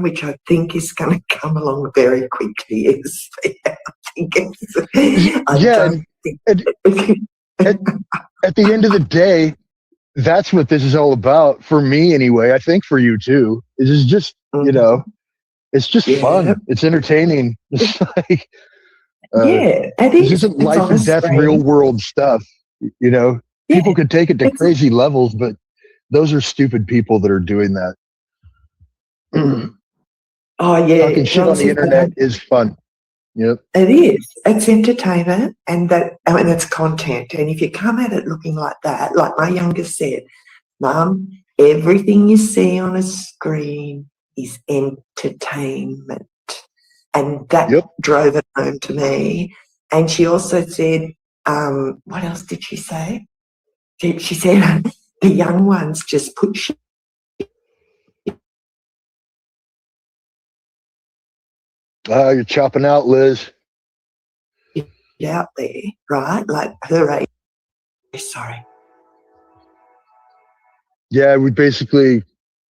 which I think is going to come along very quickly. Yeah, at the end of the day, that's what this is all about for me anyway. I think for you too. This is just, you know, it's just fun. It's entertaining. It's like, yeah, it this is. isn't life and death, real world stuff. You know, people could take it to crazy levels, but those are stupid people that are doing that. Oh yeah, talking shit on the internet is fun. Yep. It is. It's entertainment and it's content. And if you come at it looking like that, like my youngest said, Mum, everything you see on a screen is entertainment. And that drove it home to me. And she also said, what else did she say? She said, the young ones just put shit. You're chopping out, Liz. Out there, right? Like her age. Sorry. Yeah, we basically,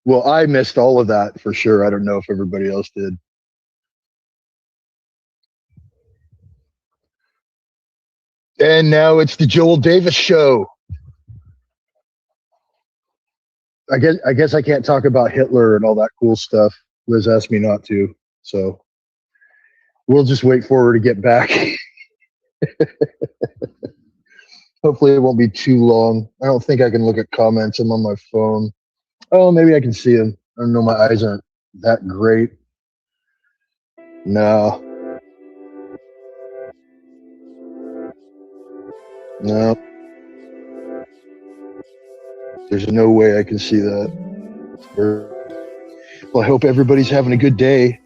well, I missed all of that for sure. I don't know if everybody else did. And now it's the Joel Davis show. I guess I can't talk about Hitler and all that cool stuff. Liz asked me not to, so we'll just wait for her to get back. Hopefully it won't be too long. I don't think I can look at comments. I'm on my phone. Oh, maybe I can see them. I don't know. My eyes aren't that great. No. No. There's no way I can see that. Well, I hope everybody's having a good day.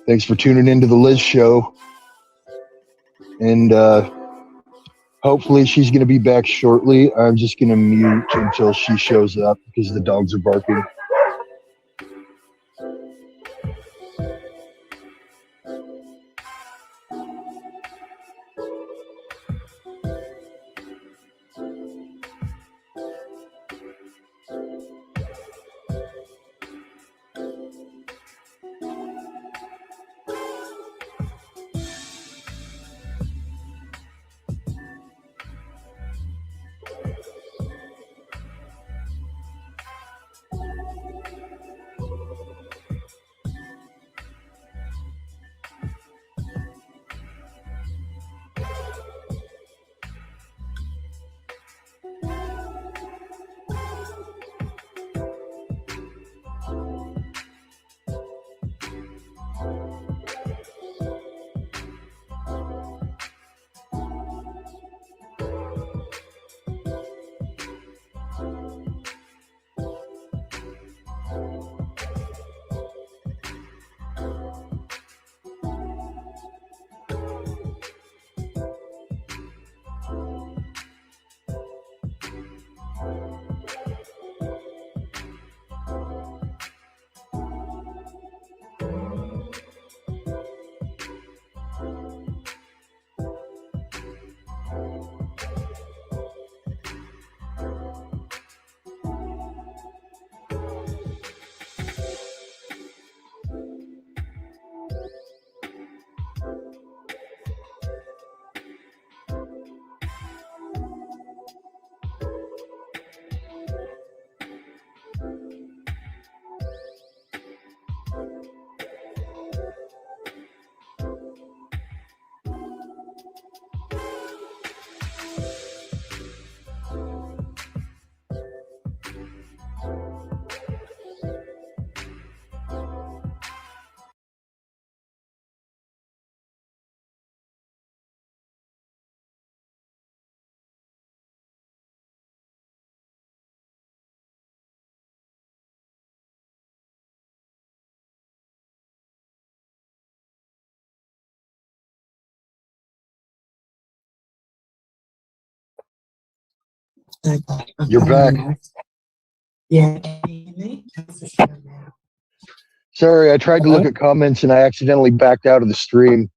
Thanks for tuning into the Liz show. And hopefully she's going to be back shortly. I'm just going to mute until she shows up because the dogs are barking. Okay, I'm You're coming back. now. Yeah, can you hear me? How's the sound now? Sorry, I tried to look Hello? at comments and I accidentally backed out of the stream.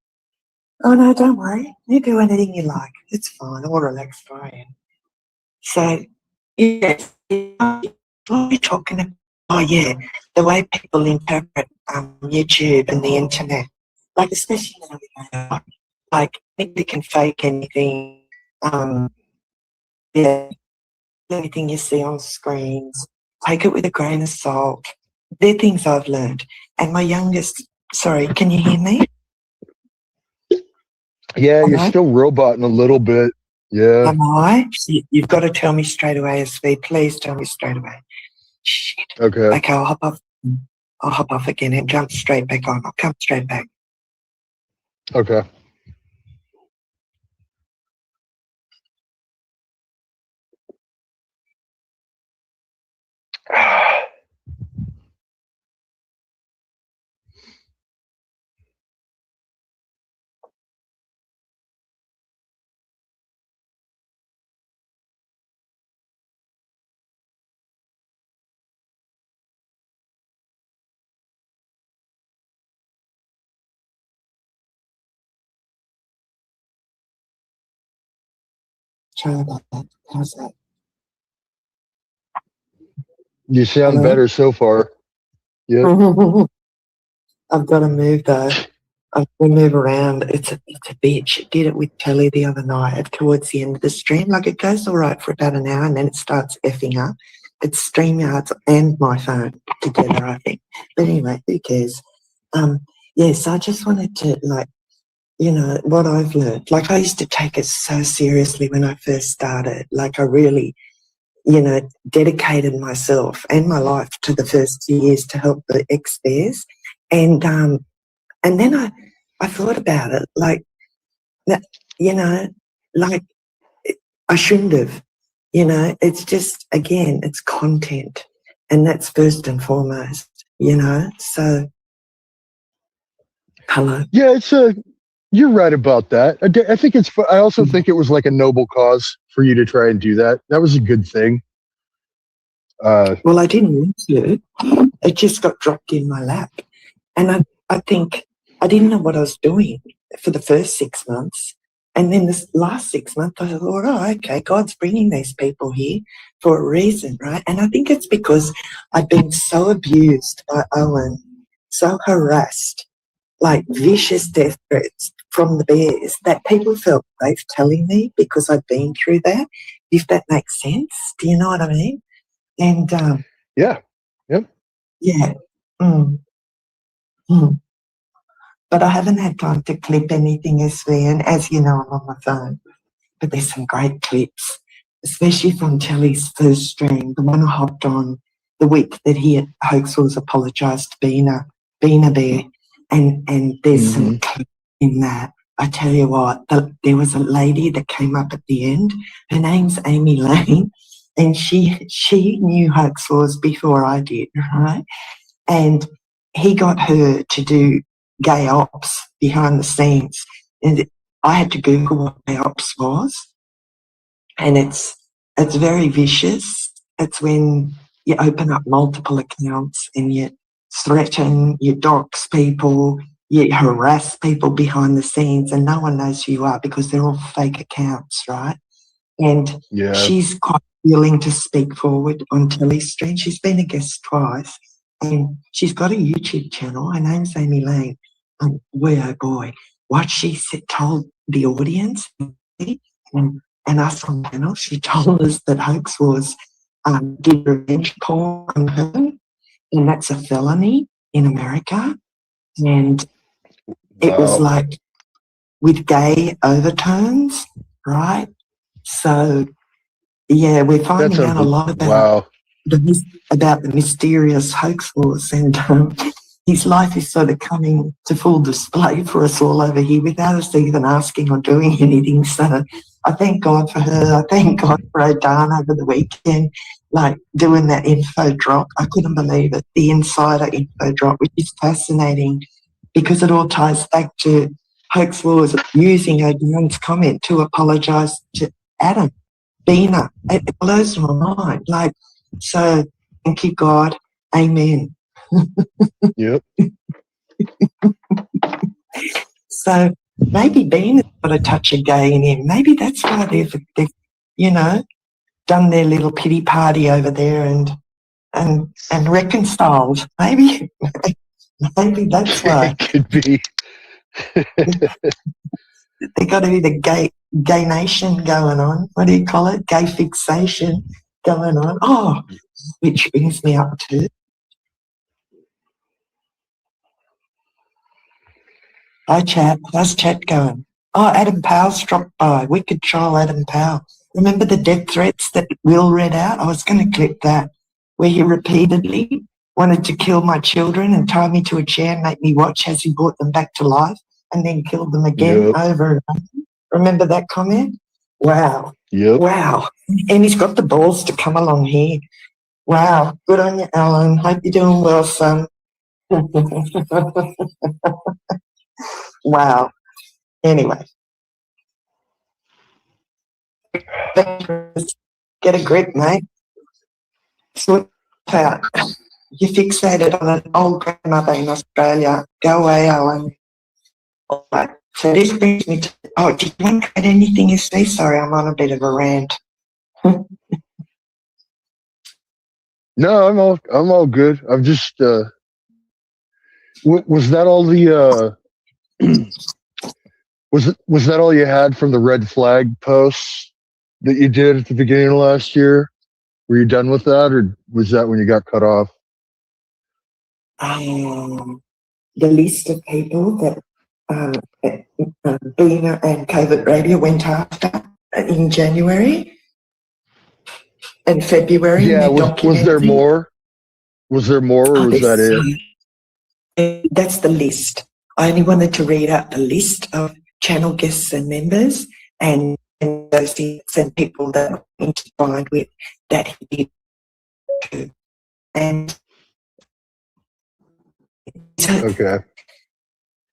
Oh, no, don't worry. You do anything you like. It's fine. I'll relax I am. So, yes, what are we talking about? Oh, yeah, the way people interpret YouTube and the internet. Like, especially now, like, they can fake anything. Yeah, anything you see on screens. Take it with a grain of salt. They're things I've learned. And my youngest, sorry, can you hear me? Yeah, you're Hello? still roboting a little bit. Yeah. Am I? You've got to tell me straight away, SV. Please tell me straight away. Shit. Okay. Okay, I'll hop off. I'll hop off again and jump straight back on. I'll come straight back. Okay. Sorry about that. How's that? You sound Hello? better so far. Yep. I've got to move though. I've got to move around. It's a bitch. I did it with Kelly the other night towards the end of the stream. Like it goes all right for about an hour and then it starts effing up. It's StreamYards and my phone together, I think. But anyway, who cares? So I just wanted to what I've learned. Like I used to take it so seriously when I first started. Like I really, dedicated myself and my life to the first few years to help the ex-bears. And then I thought about it, like that, like I shouldn't have, it's just, again, it's content and that's first and foremost, so hello. Yeah, you're right about that. I think I also think it was like a noble cause for you to try and do that. That was a good thing. Well, I didn't want to. It just got dropped in my lap. And I think I didn't know what I was doing for the first 6 months. And then this last 6 months, I thought, oh, okay, God's bringing these people here for a reason, right? And I think it's because I've been so abused by Owen, so harassed, like vicious death threats from the bears that people felt safe telling me because I've been through that, if that makes sense. Do you know what I mean? And Yeah. Yep. yeah. Mm. Mm. But I haven't had time to clip anything, SV, and as you know, I'm on my phone. But there's some great clips, especially from Telly's first stream, the one I hopped on the week that he at Hoaxwells apologised to Beena Bear, and there's some clips in that. I tell you what, there was a lady that came up at the end. Her name's Amy Lane, and she knew Hoaxwells before I did, right? And he got her to do gay ops behind the scenes. And I had to Google what gay ops was. And it's very vicious. It's when you open up multiple accounts and you threaten, you dox people, you harass people behind the scenes and no one knows who you are because they're all fake accounts, right? And she's quite willing to speak forward on Telly's stream. She's been a guest twice. And she's got a YouTube channel. Her name's Amy Lane. Boy, oh boy, what she told the audience and us on the panel, she told us that Hoaxwells did revenge porn on her, and that's a felony in America. And it was like with gay overtones, right? So, yeah, we're finding out a lot about the mysterious Hoaxwells, and his life is sort of coming to full display for us all over here without us even asking or doing anything. So I thank God for her. I thank God for O'Dan over the weekend, like doing that info drop. I couldn't believe it, the insider info drop, which is fascinating because it all ties back to Hoaxwells using O'Dan's comment to apologise to Adam. Bina. It blows my mind. Like, so thank you, God. Amen. Yep. So maybe Bina's got a touch of gay in him. Maybe that's why they've you know, done their little pity party over there and reconciled. Maybe maybe that's why. It could be. They got to be the gay nation going on. What do you call it? Gay fixation going on. Oh, which brings me up to, hi chat, how's chat going? Oh, Adam Powell's dropped by. Wicked troll Adam Powell. Remember the death threats that Will read out? I was going to clip that, where he repeatedly wanted to kill my children and tie me to a chair and make me watch as he brought them back to life and then killed them again Yep. over and over. Remember that comment? Wow. Yep. Wow. And he's got the balls to come along here. Wow. Good on you, Alan. Hope you're doing well, son. Wow. Anyway. Get a grip, mate. Slip out. You're fixated on an old grandmother in Australia. Go away, Alan. All right. So this brings me to, oh, did you want to add anything you say? Sorry, I'm on a bit of a rant. No, I'm all good. I'm just was that all the was that all you had from the red flag posts that you did at the beginning of last year? Were you done with that, or was that when you got cut off? The list of people that Bina and Covert Radio went after in January and February in Yeah, their was there documentary. more? Was there more, or Oh, was that it? that's the list. I only wanted to read out the list of channel guests and members and associates and people that were intertwined with that he did too. And Okay.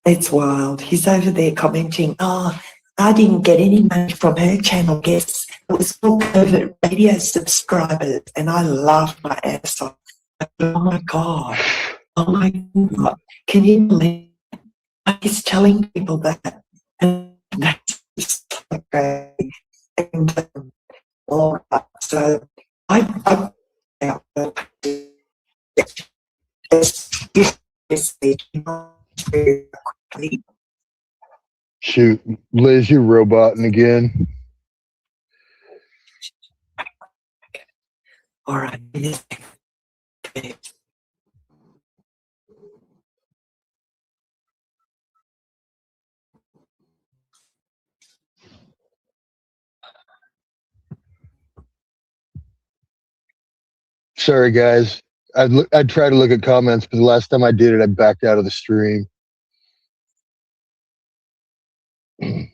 it's wild. He's over there commenting, oh, I didn't get any money from her channel guests. It was for Covert Radio subscribers. And I laughed my ass off. Oh my God. Oh my God. Can you believe he's telling people that? And that's just so crazy. And all that. So I out very quickly. Shoot, Liz, you're roboting again. All right. Sorry, guys. I'd try to look at comments, but the last time I did it, I backed out of the stream. And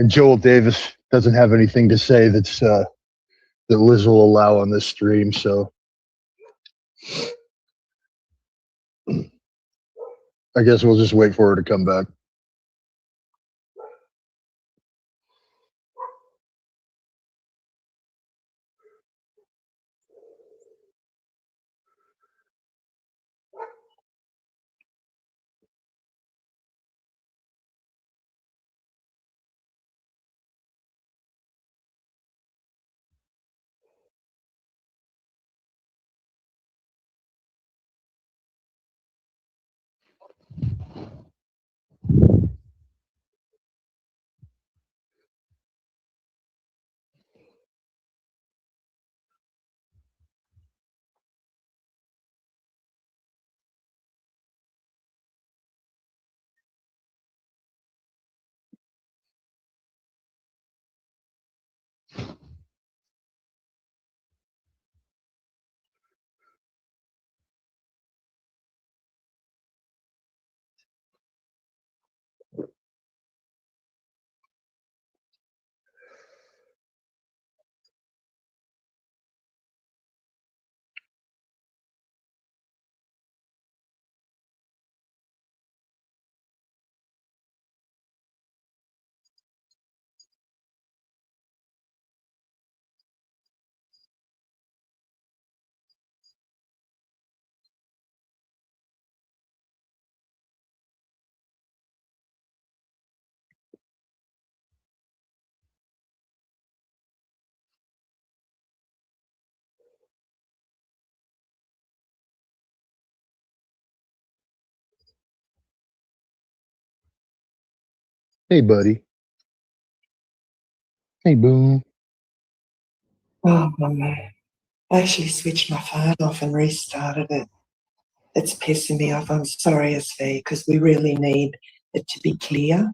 Joel Davis doesn't have anything to say that's that Liz will allow on this stream. So I guess we'll just wait for her to come back. Hey, buddy. Hey, Boom. Oh, I actually switched my phone off and restarted it. It's pissing me off. I'm sorry, SV, because we really need it to be clear.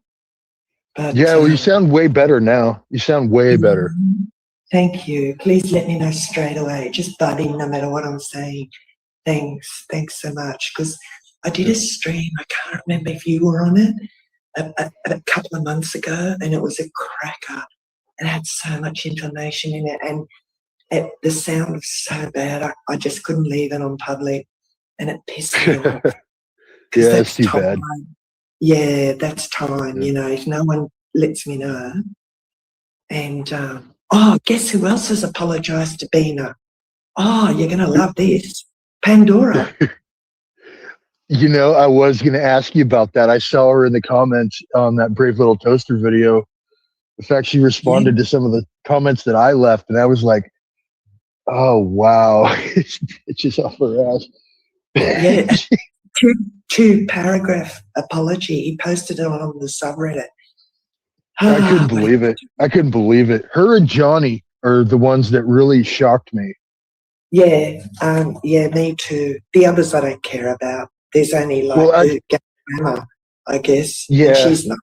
But Yeah, well, you sound way better now. You sound way better. thank you. Please let me know straight away. Just butt in no matter what I'm saying. Thanks. Thanks so much. Because I did a stream. I can't remember if you were on it a couple of months ago, and it was a cracker. It had so much information in it, and the sound was so bad. I just couldn't leave it on public, and it pissed me off. Yeah, That's that's too time. bad. Yeah, that's time. Yeah. You know, if no one lets me know. And guess who else has apologised to Bina? Oh, you're going to love this. Pandora. You know, I was going to ask you about that. I saw her in the comments on that Brave Little Toaster video. In fact, she responded to some of the comments that I left, and I was like, oh, wow. It's just off her ass. Yeah, two paragraph apology. He posted it on the subreddit. I couldn't believe it. I couldn't believe it. Her and Johnny are the ones that really shocked me. Yeah, me too. The others I don't care about. There's only Gamma, I guess. Yeah. And she's not.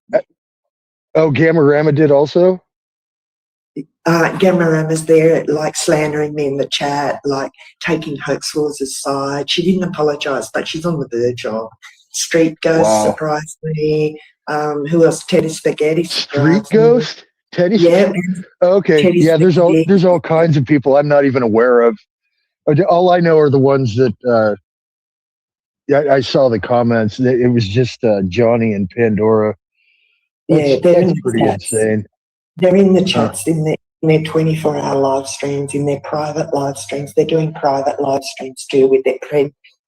Oh, Gamarama did also? Gamarama's there, like slandering me in the chat, like taking Hoax Wars' side. She didn't apologise, but she's on the verge of. Street Ghost surprised me. Who else? Teddy Spaghetti. Street Ghost? Teddy? Yeah. Okay. Teddy yeah, there's all kinds of people I'm not even aware of. All I know are the ones that I saw the comments. It was just Johnny and Pandora. That's pretty insane. They're in the chats, in their 24-hour live streams, in their private live streams. They're doing private live streams too with their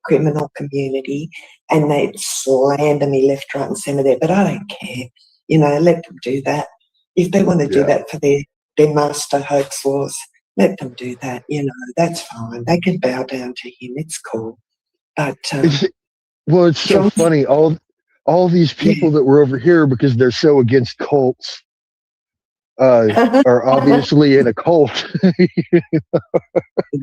criminal community, and they slander me left, right and centre there. But I don't care. You know, let them do that. If they want to do that for their master Hoax Wars, let them do that. You know, that's fine. They can bow down to him. It's cool. But it's so funny. All these people that were over here, because they're so against cults, are obviously in a cult. There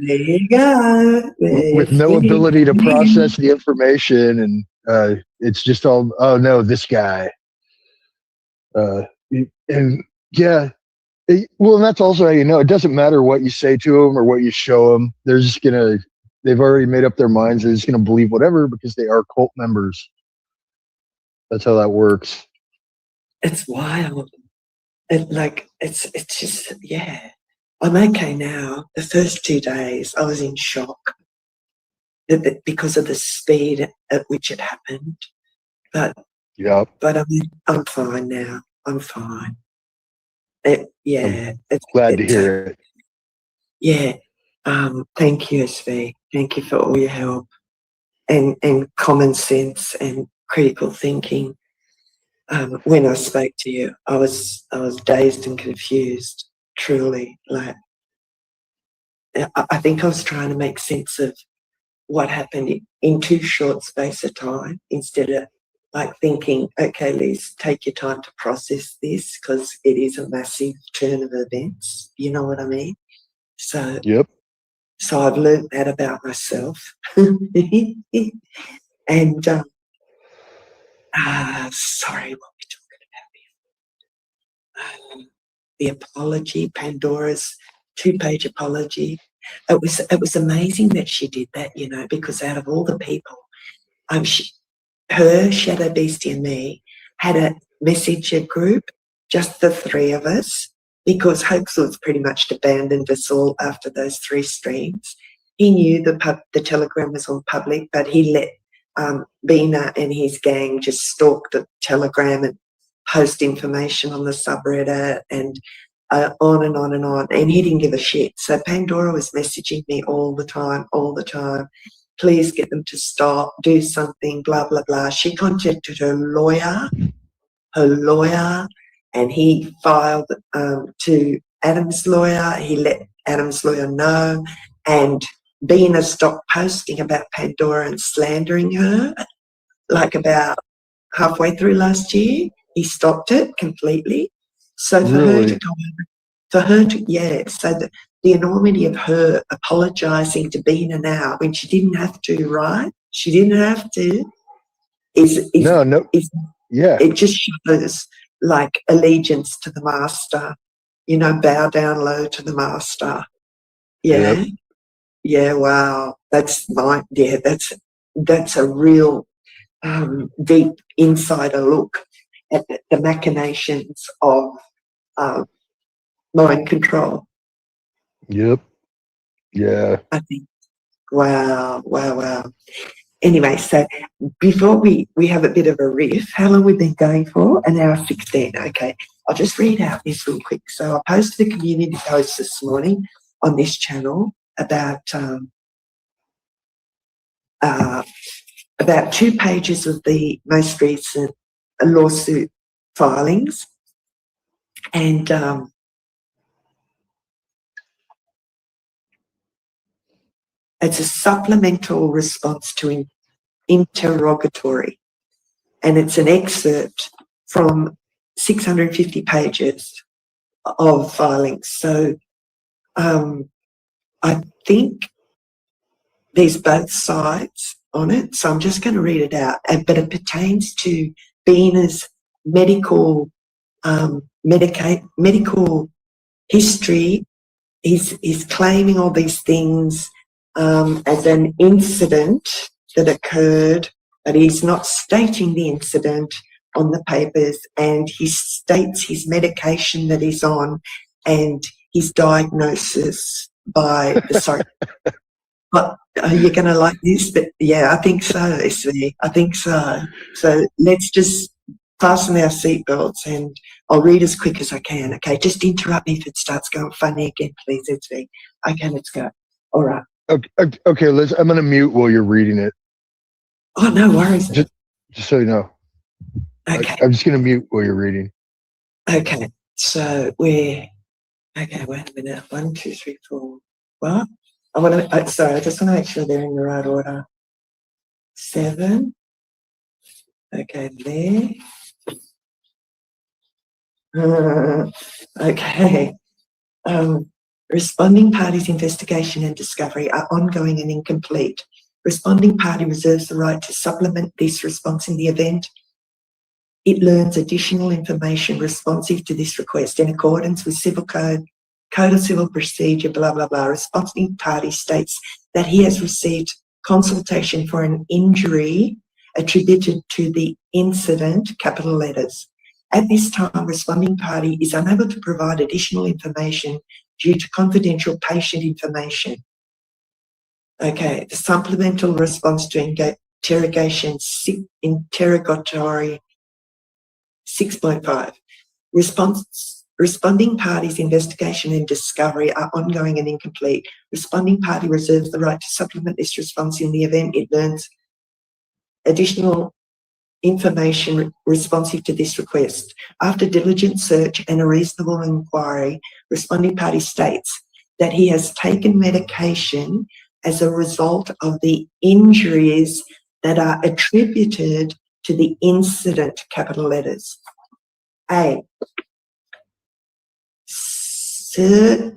you go. With no ability to process the information, and it's just all, oh no, this guy. And yeah, well, and that's also how you know. It doesn't matter what you say to them or what you show them. They're just they've already made up their minds. They're just gonna believe whatever because they are cult members. That's how that works. It's wild. It's just, yeah. I'm okay now. The first 2 days I was in shock because of the speed at which it happened. But I'm fine now. I'm fine. I'm glad to hear it. Yeah. Thank you, SV. Thank you for all your help and common sense and critical thinking. When I spoke to you, I was dazed and confused. Truly, like I think I was trying to make sense of what happened in too short space of time, instead of like thinking, okay, Liz, take your time to process this because it is a massive turn of events. You know what I mean? So So I've learned that about myself. And sorry, what we're talking about here. The apology, Pandora's 2-page apology. It was amazing that she did that, you know, because out of all the people, her, Shadow Beastie and me had a messenger group, just the 3 of us, because Hoax was pretty much abandoned us all after those 3 streams. He knew the Telegram was on public, but he let Bina and his gang just stalk the Telegram and post information on the subreddit and on and on and on, and he didn't give a shit. So Pandora was messaging me all the time. Please get them to stop, do something, blah, blah, blah. She contacted her lawyer, and he filed to Adam's lawyer. He let Adam's lawyer know, and Bina stopped posting about Pandora and slandering her, like about halfway through last year. he stopped it completely. So for her Really? to go over, for her to, yeah, so the enormity of her apologising to Bina now when she didn't have to, right? She didn't have to, is No. Yeah. it just shows like allegiance to the master, you know, bow down low to the master. Yeah. Yep. Yeah, wow. That's a real deep insider look at the machinations of mind control. Yep. Yeah. I think, wow. Anyway, so before we have a bit of a riff, how long we've been going for? An hour 16. Okay, I'll just read out this real quick. So I posted a community post this morning on this channel about 2 pages of the most recent lawsuit filings, and it's a supplemental response to an interrogatory, and it's an excerpt from 650 pages of filings. So I think there's both sides on it, so I'm just going to read it out. But it pertains to Bina's medical history. He's claiming all these things as an incident that occurred, but he's not stating the incident on the papers, and he states his medication that he's on and his diagnosis by the But are you going to like this? But yeah, I think so, SV. I think so. So let's just fasten our seatbelts, and I'll read as quick as I can. Okay, just interrupt me if it starts going funny again, please, SV. Okay, let's go. All right. Okay, Liz, I'm going to mute while you're reading it. Oh, no worries. Just so you know. Okay. I'm just going to mute while you're reading. Okay, so okay, wait a minute. 1, 2, 3, 4. What? I just want to make sure they're in the right order. 7. Okay, there. Okay. Responding party's investigation and discovery are ongoing and incomplete. Responding party reserves the right to supplement this response in the event it learns additional information responsive to this request in accordance with Civil Code of Civil Procedure, blah, blah, blah. Responding party states that he has received consultation for an injury attributed to the incident, capital letters. At this time, responding party is unable to provide additional information due to confidential patient information. Okay, the supplemental response to interrogatory 6.5. Responding party's investigation and discovery are ongoing and incomplete. Responding party reserves the right to supplement this response in the event it learns additional information responsive to this request. After diligent search and a reasonable inquiry, responding party states that he has taken medication as a result of the injuries that are attributed to the incident, capital letters. A. Sertraline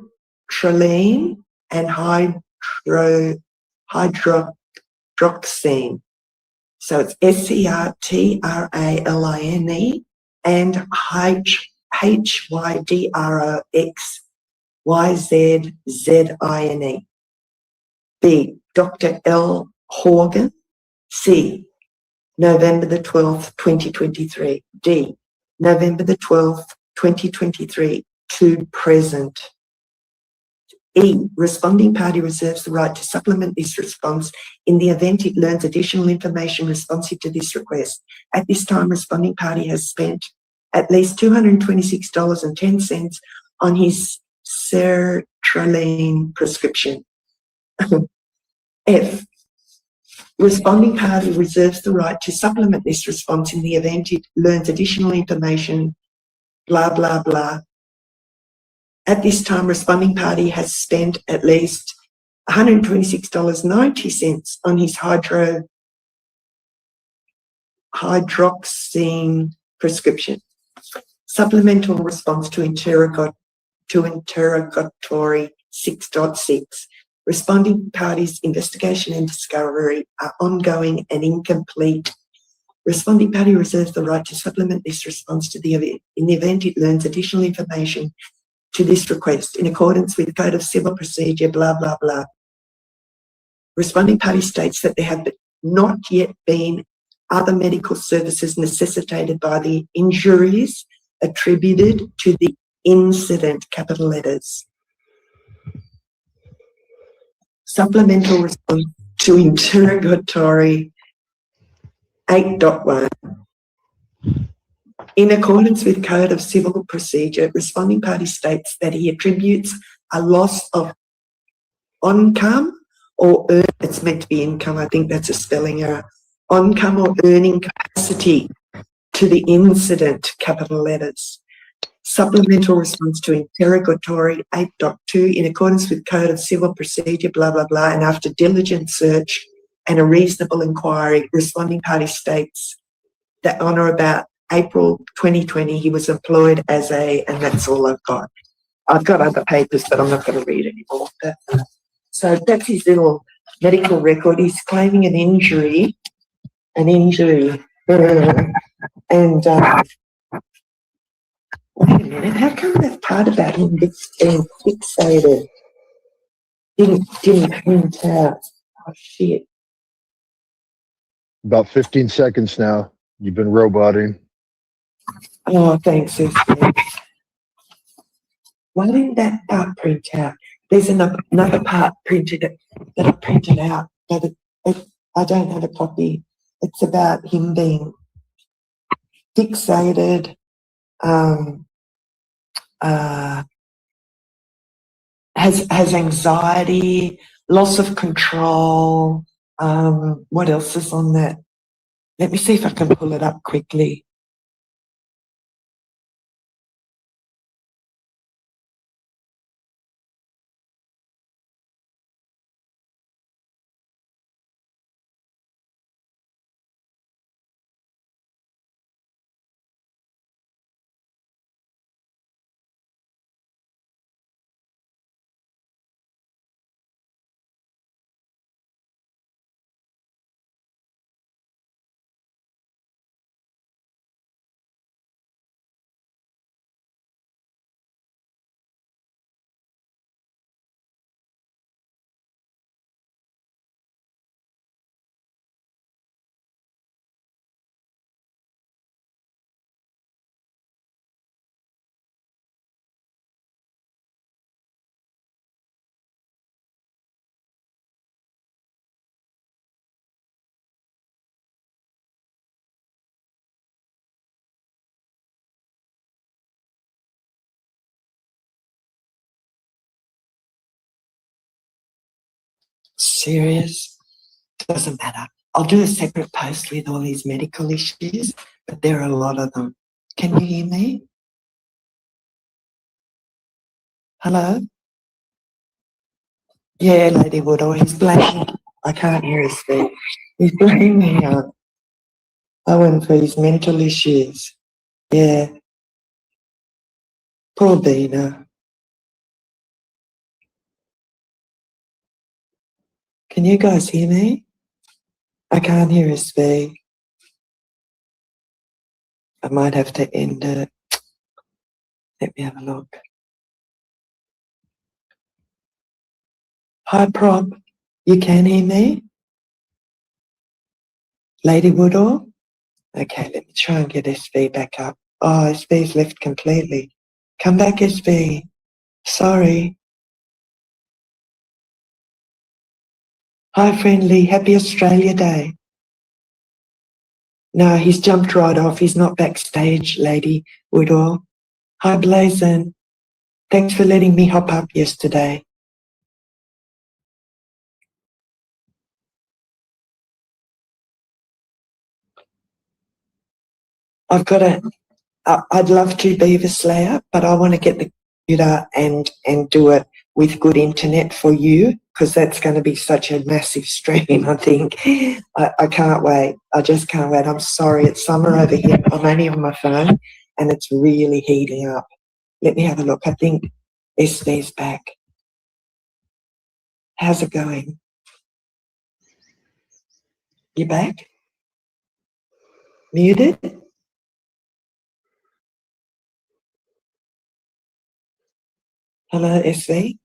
and hydroxyzine. So it's SCRTRALINE and HYDROXYZZINE. B. Dr. L. Horgan. C. November the 12th, 2023. D. November the 12th, 2023 to present. E. Responding party reserves the right to supplement this response in the event it learns additional information responsive to this request. At this time, responding party has spent at least $226.10 on his sertraline prescription. F. Responding party reserves the right to supplement this response in the event it learns additional information, blah, blah, blah. At this time, responding party has spent at least $126.90 on his hydroxyzine prescription. Supplemental response to interrogatory 6.6. Responding parties' investigation and discovery are ongoing and incomplete. Responding party reserves the right to supplement this response in the event it learns additional information to this request in accordance with the Code of Civil Procedure, blah, blah, blah. Responding party states that there have not yet been other medical services necessitated by the injuries attributed to the incident, capital letters. Supplemental response to interrogatory 8.1. In accordance with Code of Civil Procedure, responding party states that he attributes a loss of income or it's meant to be income, I think that's a spelling error, income or earning capacity to the incident, capital letters. Supplemental response to interrogatory 8.2, in accordance with Code of Civil Procedure, blah, blah, blah, and after diligent search and a reasonable inquiry, responding party states that on or about April 2020, he was employed as and that's all I've got. I've got other papers, but I'm not going to read anymore. So that's his little medical record. He's claiming an injury. And wait a minute, how come that part about him being fixated didn't print out? Oh, shit. About 15 seconds now. You've been roboting. Oh, thanks, Susan. Why didn't that part print out? There's another part that I printed out, but I don't have a copy. It's about him being fixated, has anxiety, loss of control. What else is on that? Let me see if I can pull it up quickly. Serious? Doesn't matter. I'll do a separate post with all these medical issues, but there are a lot of them. Can you hear me? Hello? Yeah, Lady Woodall, he's blaming, I can't hear his speak. He's blaming Owen for his mental issues. Yeah. Poor Bina. Can you guys hear me? I can't hear his speak. I might have to end it. Let me have a look. Hi, Prop. You can hear me? Lady Woodall? Okay, let me try and get SB back up. Oh, SB's left completely. Come back, SB. Sorry. Hi, Friendly. Happy Australia Day. No, he's jumped right off. He's not backstage, Lady Woodall. Hi, Blazin. Thanks for letting me hop up yesterday. I've got I'd love to Beaver Slayer, but I want to get the computer and do it with good internet for you, because that's going to be such a massive stream, I think. I can't wait. I just can't wait. I'm sorry. It's summer over here. I'm only on my phone, and it's really heating up. Let me have a look. I think SV's back. How's it going? You back? Muted? Hello, SV?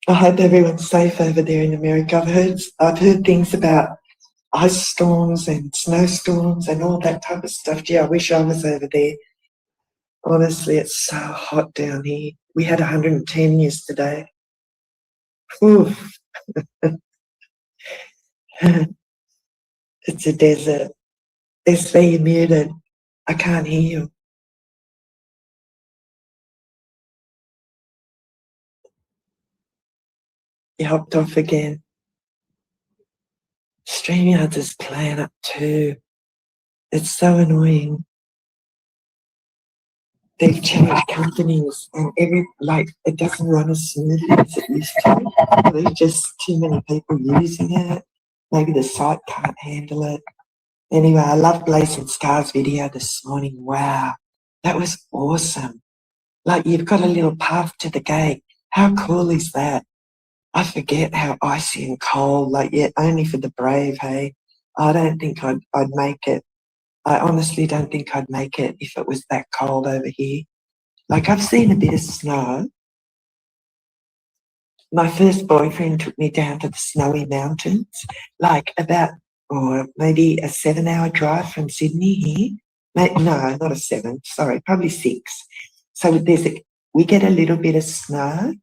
I hope everyone's safe over there in America. I've heard things about ice storms and snowstorms and all that type of stuff. Gee, I wish I was over there. Honestly, it's so hot down here. We had 110 yesterday. Oof. It's a desert. SV, you're muted. I can't hear you. You hopped off again. StreamYards is playing up too. It's so annoying. They've changed companies and it doesn't run as smoothly as it used to. There's just too many people using it. Maybe the site can't handle it. Anyway, I love Blazing Scars video this morning. Wow, that was awesome. Like, you've got a little path to the gate. How cool is that? I forget how icy and cold, only for the brave, hey? I don't think I'd make it. I honestly don't think I'd make it if it was that cold over here. Like, I've seen a bit of snow. My first boyfriend took me down to the snowy mountains, maybe a 7-hour drive from Sydney here. No, not a 7, sorry, probably 6. So we get a little bit of snow,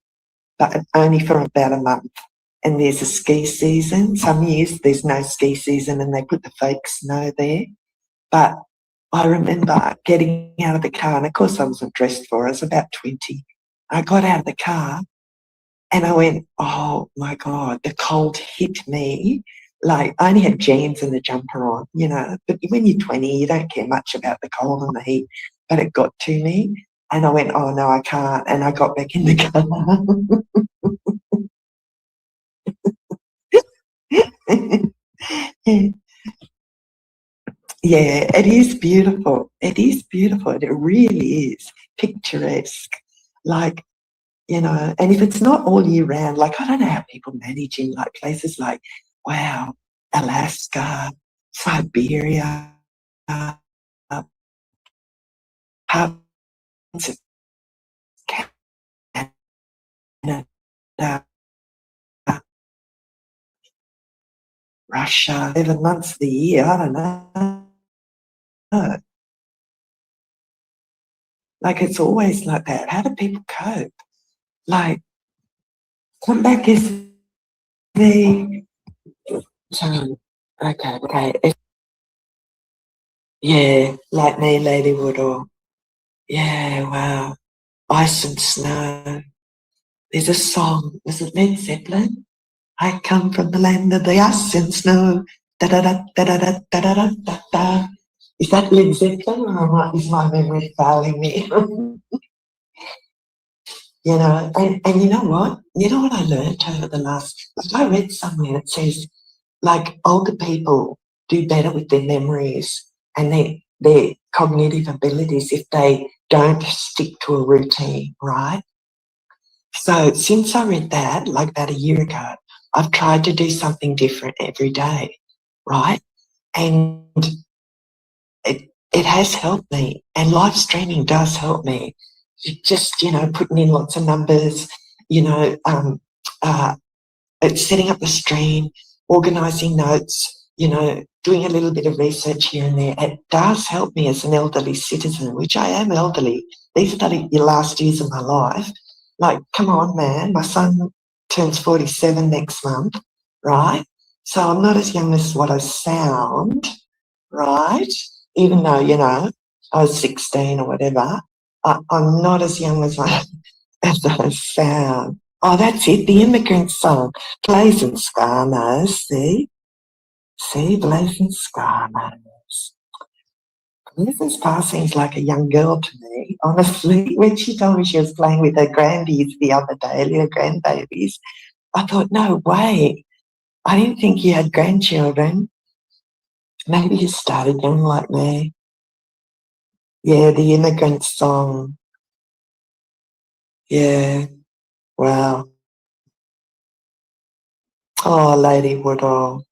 but only for about a month. And there's a ski season. Some years there's no ski season and they put the fake snow there. But I remember getting out of the car, and of course I wasn't dressed for it. I was about 20. I got out of the car and I went, oh my God, the cold hit me. Like, I only had jeans and a jumper on, but when you're 20, you don't care much about the cold and the heat. But it got to me and I went, oh no, I can't. And I got back in the car. Yeah, it is beautiful. It is beautiful. It really is picturesque. And if it's not all year round, I don't know how people manage in places like, wow, Alaska, Siberia, parts of Canada, Russia, 7 months of the year, I don't know. It's always like that. How do people cope? Come back is the okay. Yeah, like me, Lady Woodall. Yeah, wow. Ice and snow. There's a song. Was it Led Zeppelin? I come from the land of the ice and snow. Da da da da da da da da da da. Is that Led Zeppelin, or is my memory failing me? And you know what? You know what I learned over the last? I read somewhere that says, older people do better with their memories and their cognitive abilities if they don't stick to a routine, right? So since I read that, about a year ago, I've tried to do something different every day, right? And it has helped me, and live streaming does help me. Just, putting in lots of numbers, setting up the stream, organising notes, doing a little bit of research here and there. It does help me as an elderly citizen, which I am elderly. These are the last years of my life. Come on, man. My son turns 47 next month, right? So I'm not as young as what I sound, right? Even though, I was 16 or whatever, I'm not as young as I sound. Oh, that's it, the immigrant song. Blazing Scarnos, see? See, Blazing Scarnos. Blazing Scar seems like a young girl to me, honestly. When she told me she was playing with her grandies the other day, little grandbabies, I thought, no way. I didn't think you had grandchildren. Maybe you started young like me. Yeah, the immigrant song. Yeah, wow. Oh, Lady Woodall.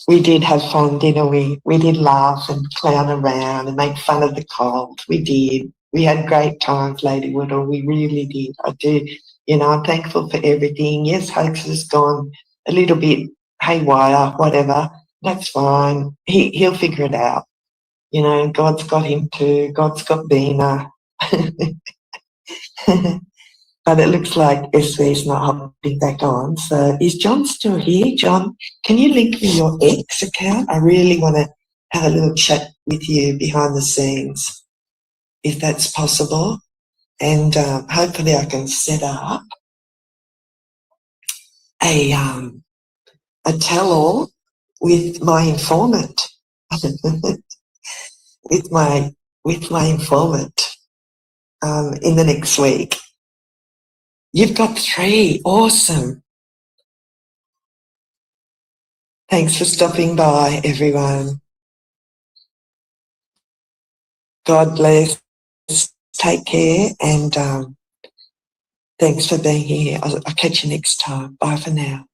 We did have fun, didn't we? We did laugh and clown around and make fun of the cold. We did. We had great times, Lady Woodall. We really did. I do. You know, I'm thankful for everything. Yes, Hoax has gone a little bit haywire, whatever. That's fine. He'll figure it out. You know, God's got him too. God's got Beamer. But it looks like SV's not hopping back on. So is John still here? John, can you link me your X account? I really want to have a little chat with you behind the scenes, if that's possible. And hopefully I can set up a tell-all with my informant, with my informant in the next week. You've got 3. Awesome. Thanks for stopping by, everyone. God bless. Take care, and thanks for being here. I'll catch you next time. Bye for now.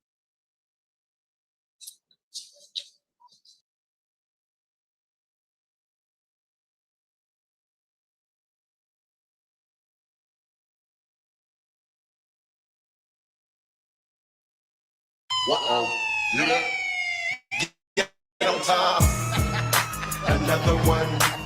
Get on top. Another one.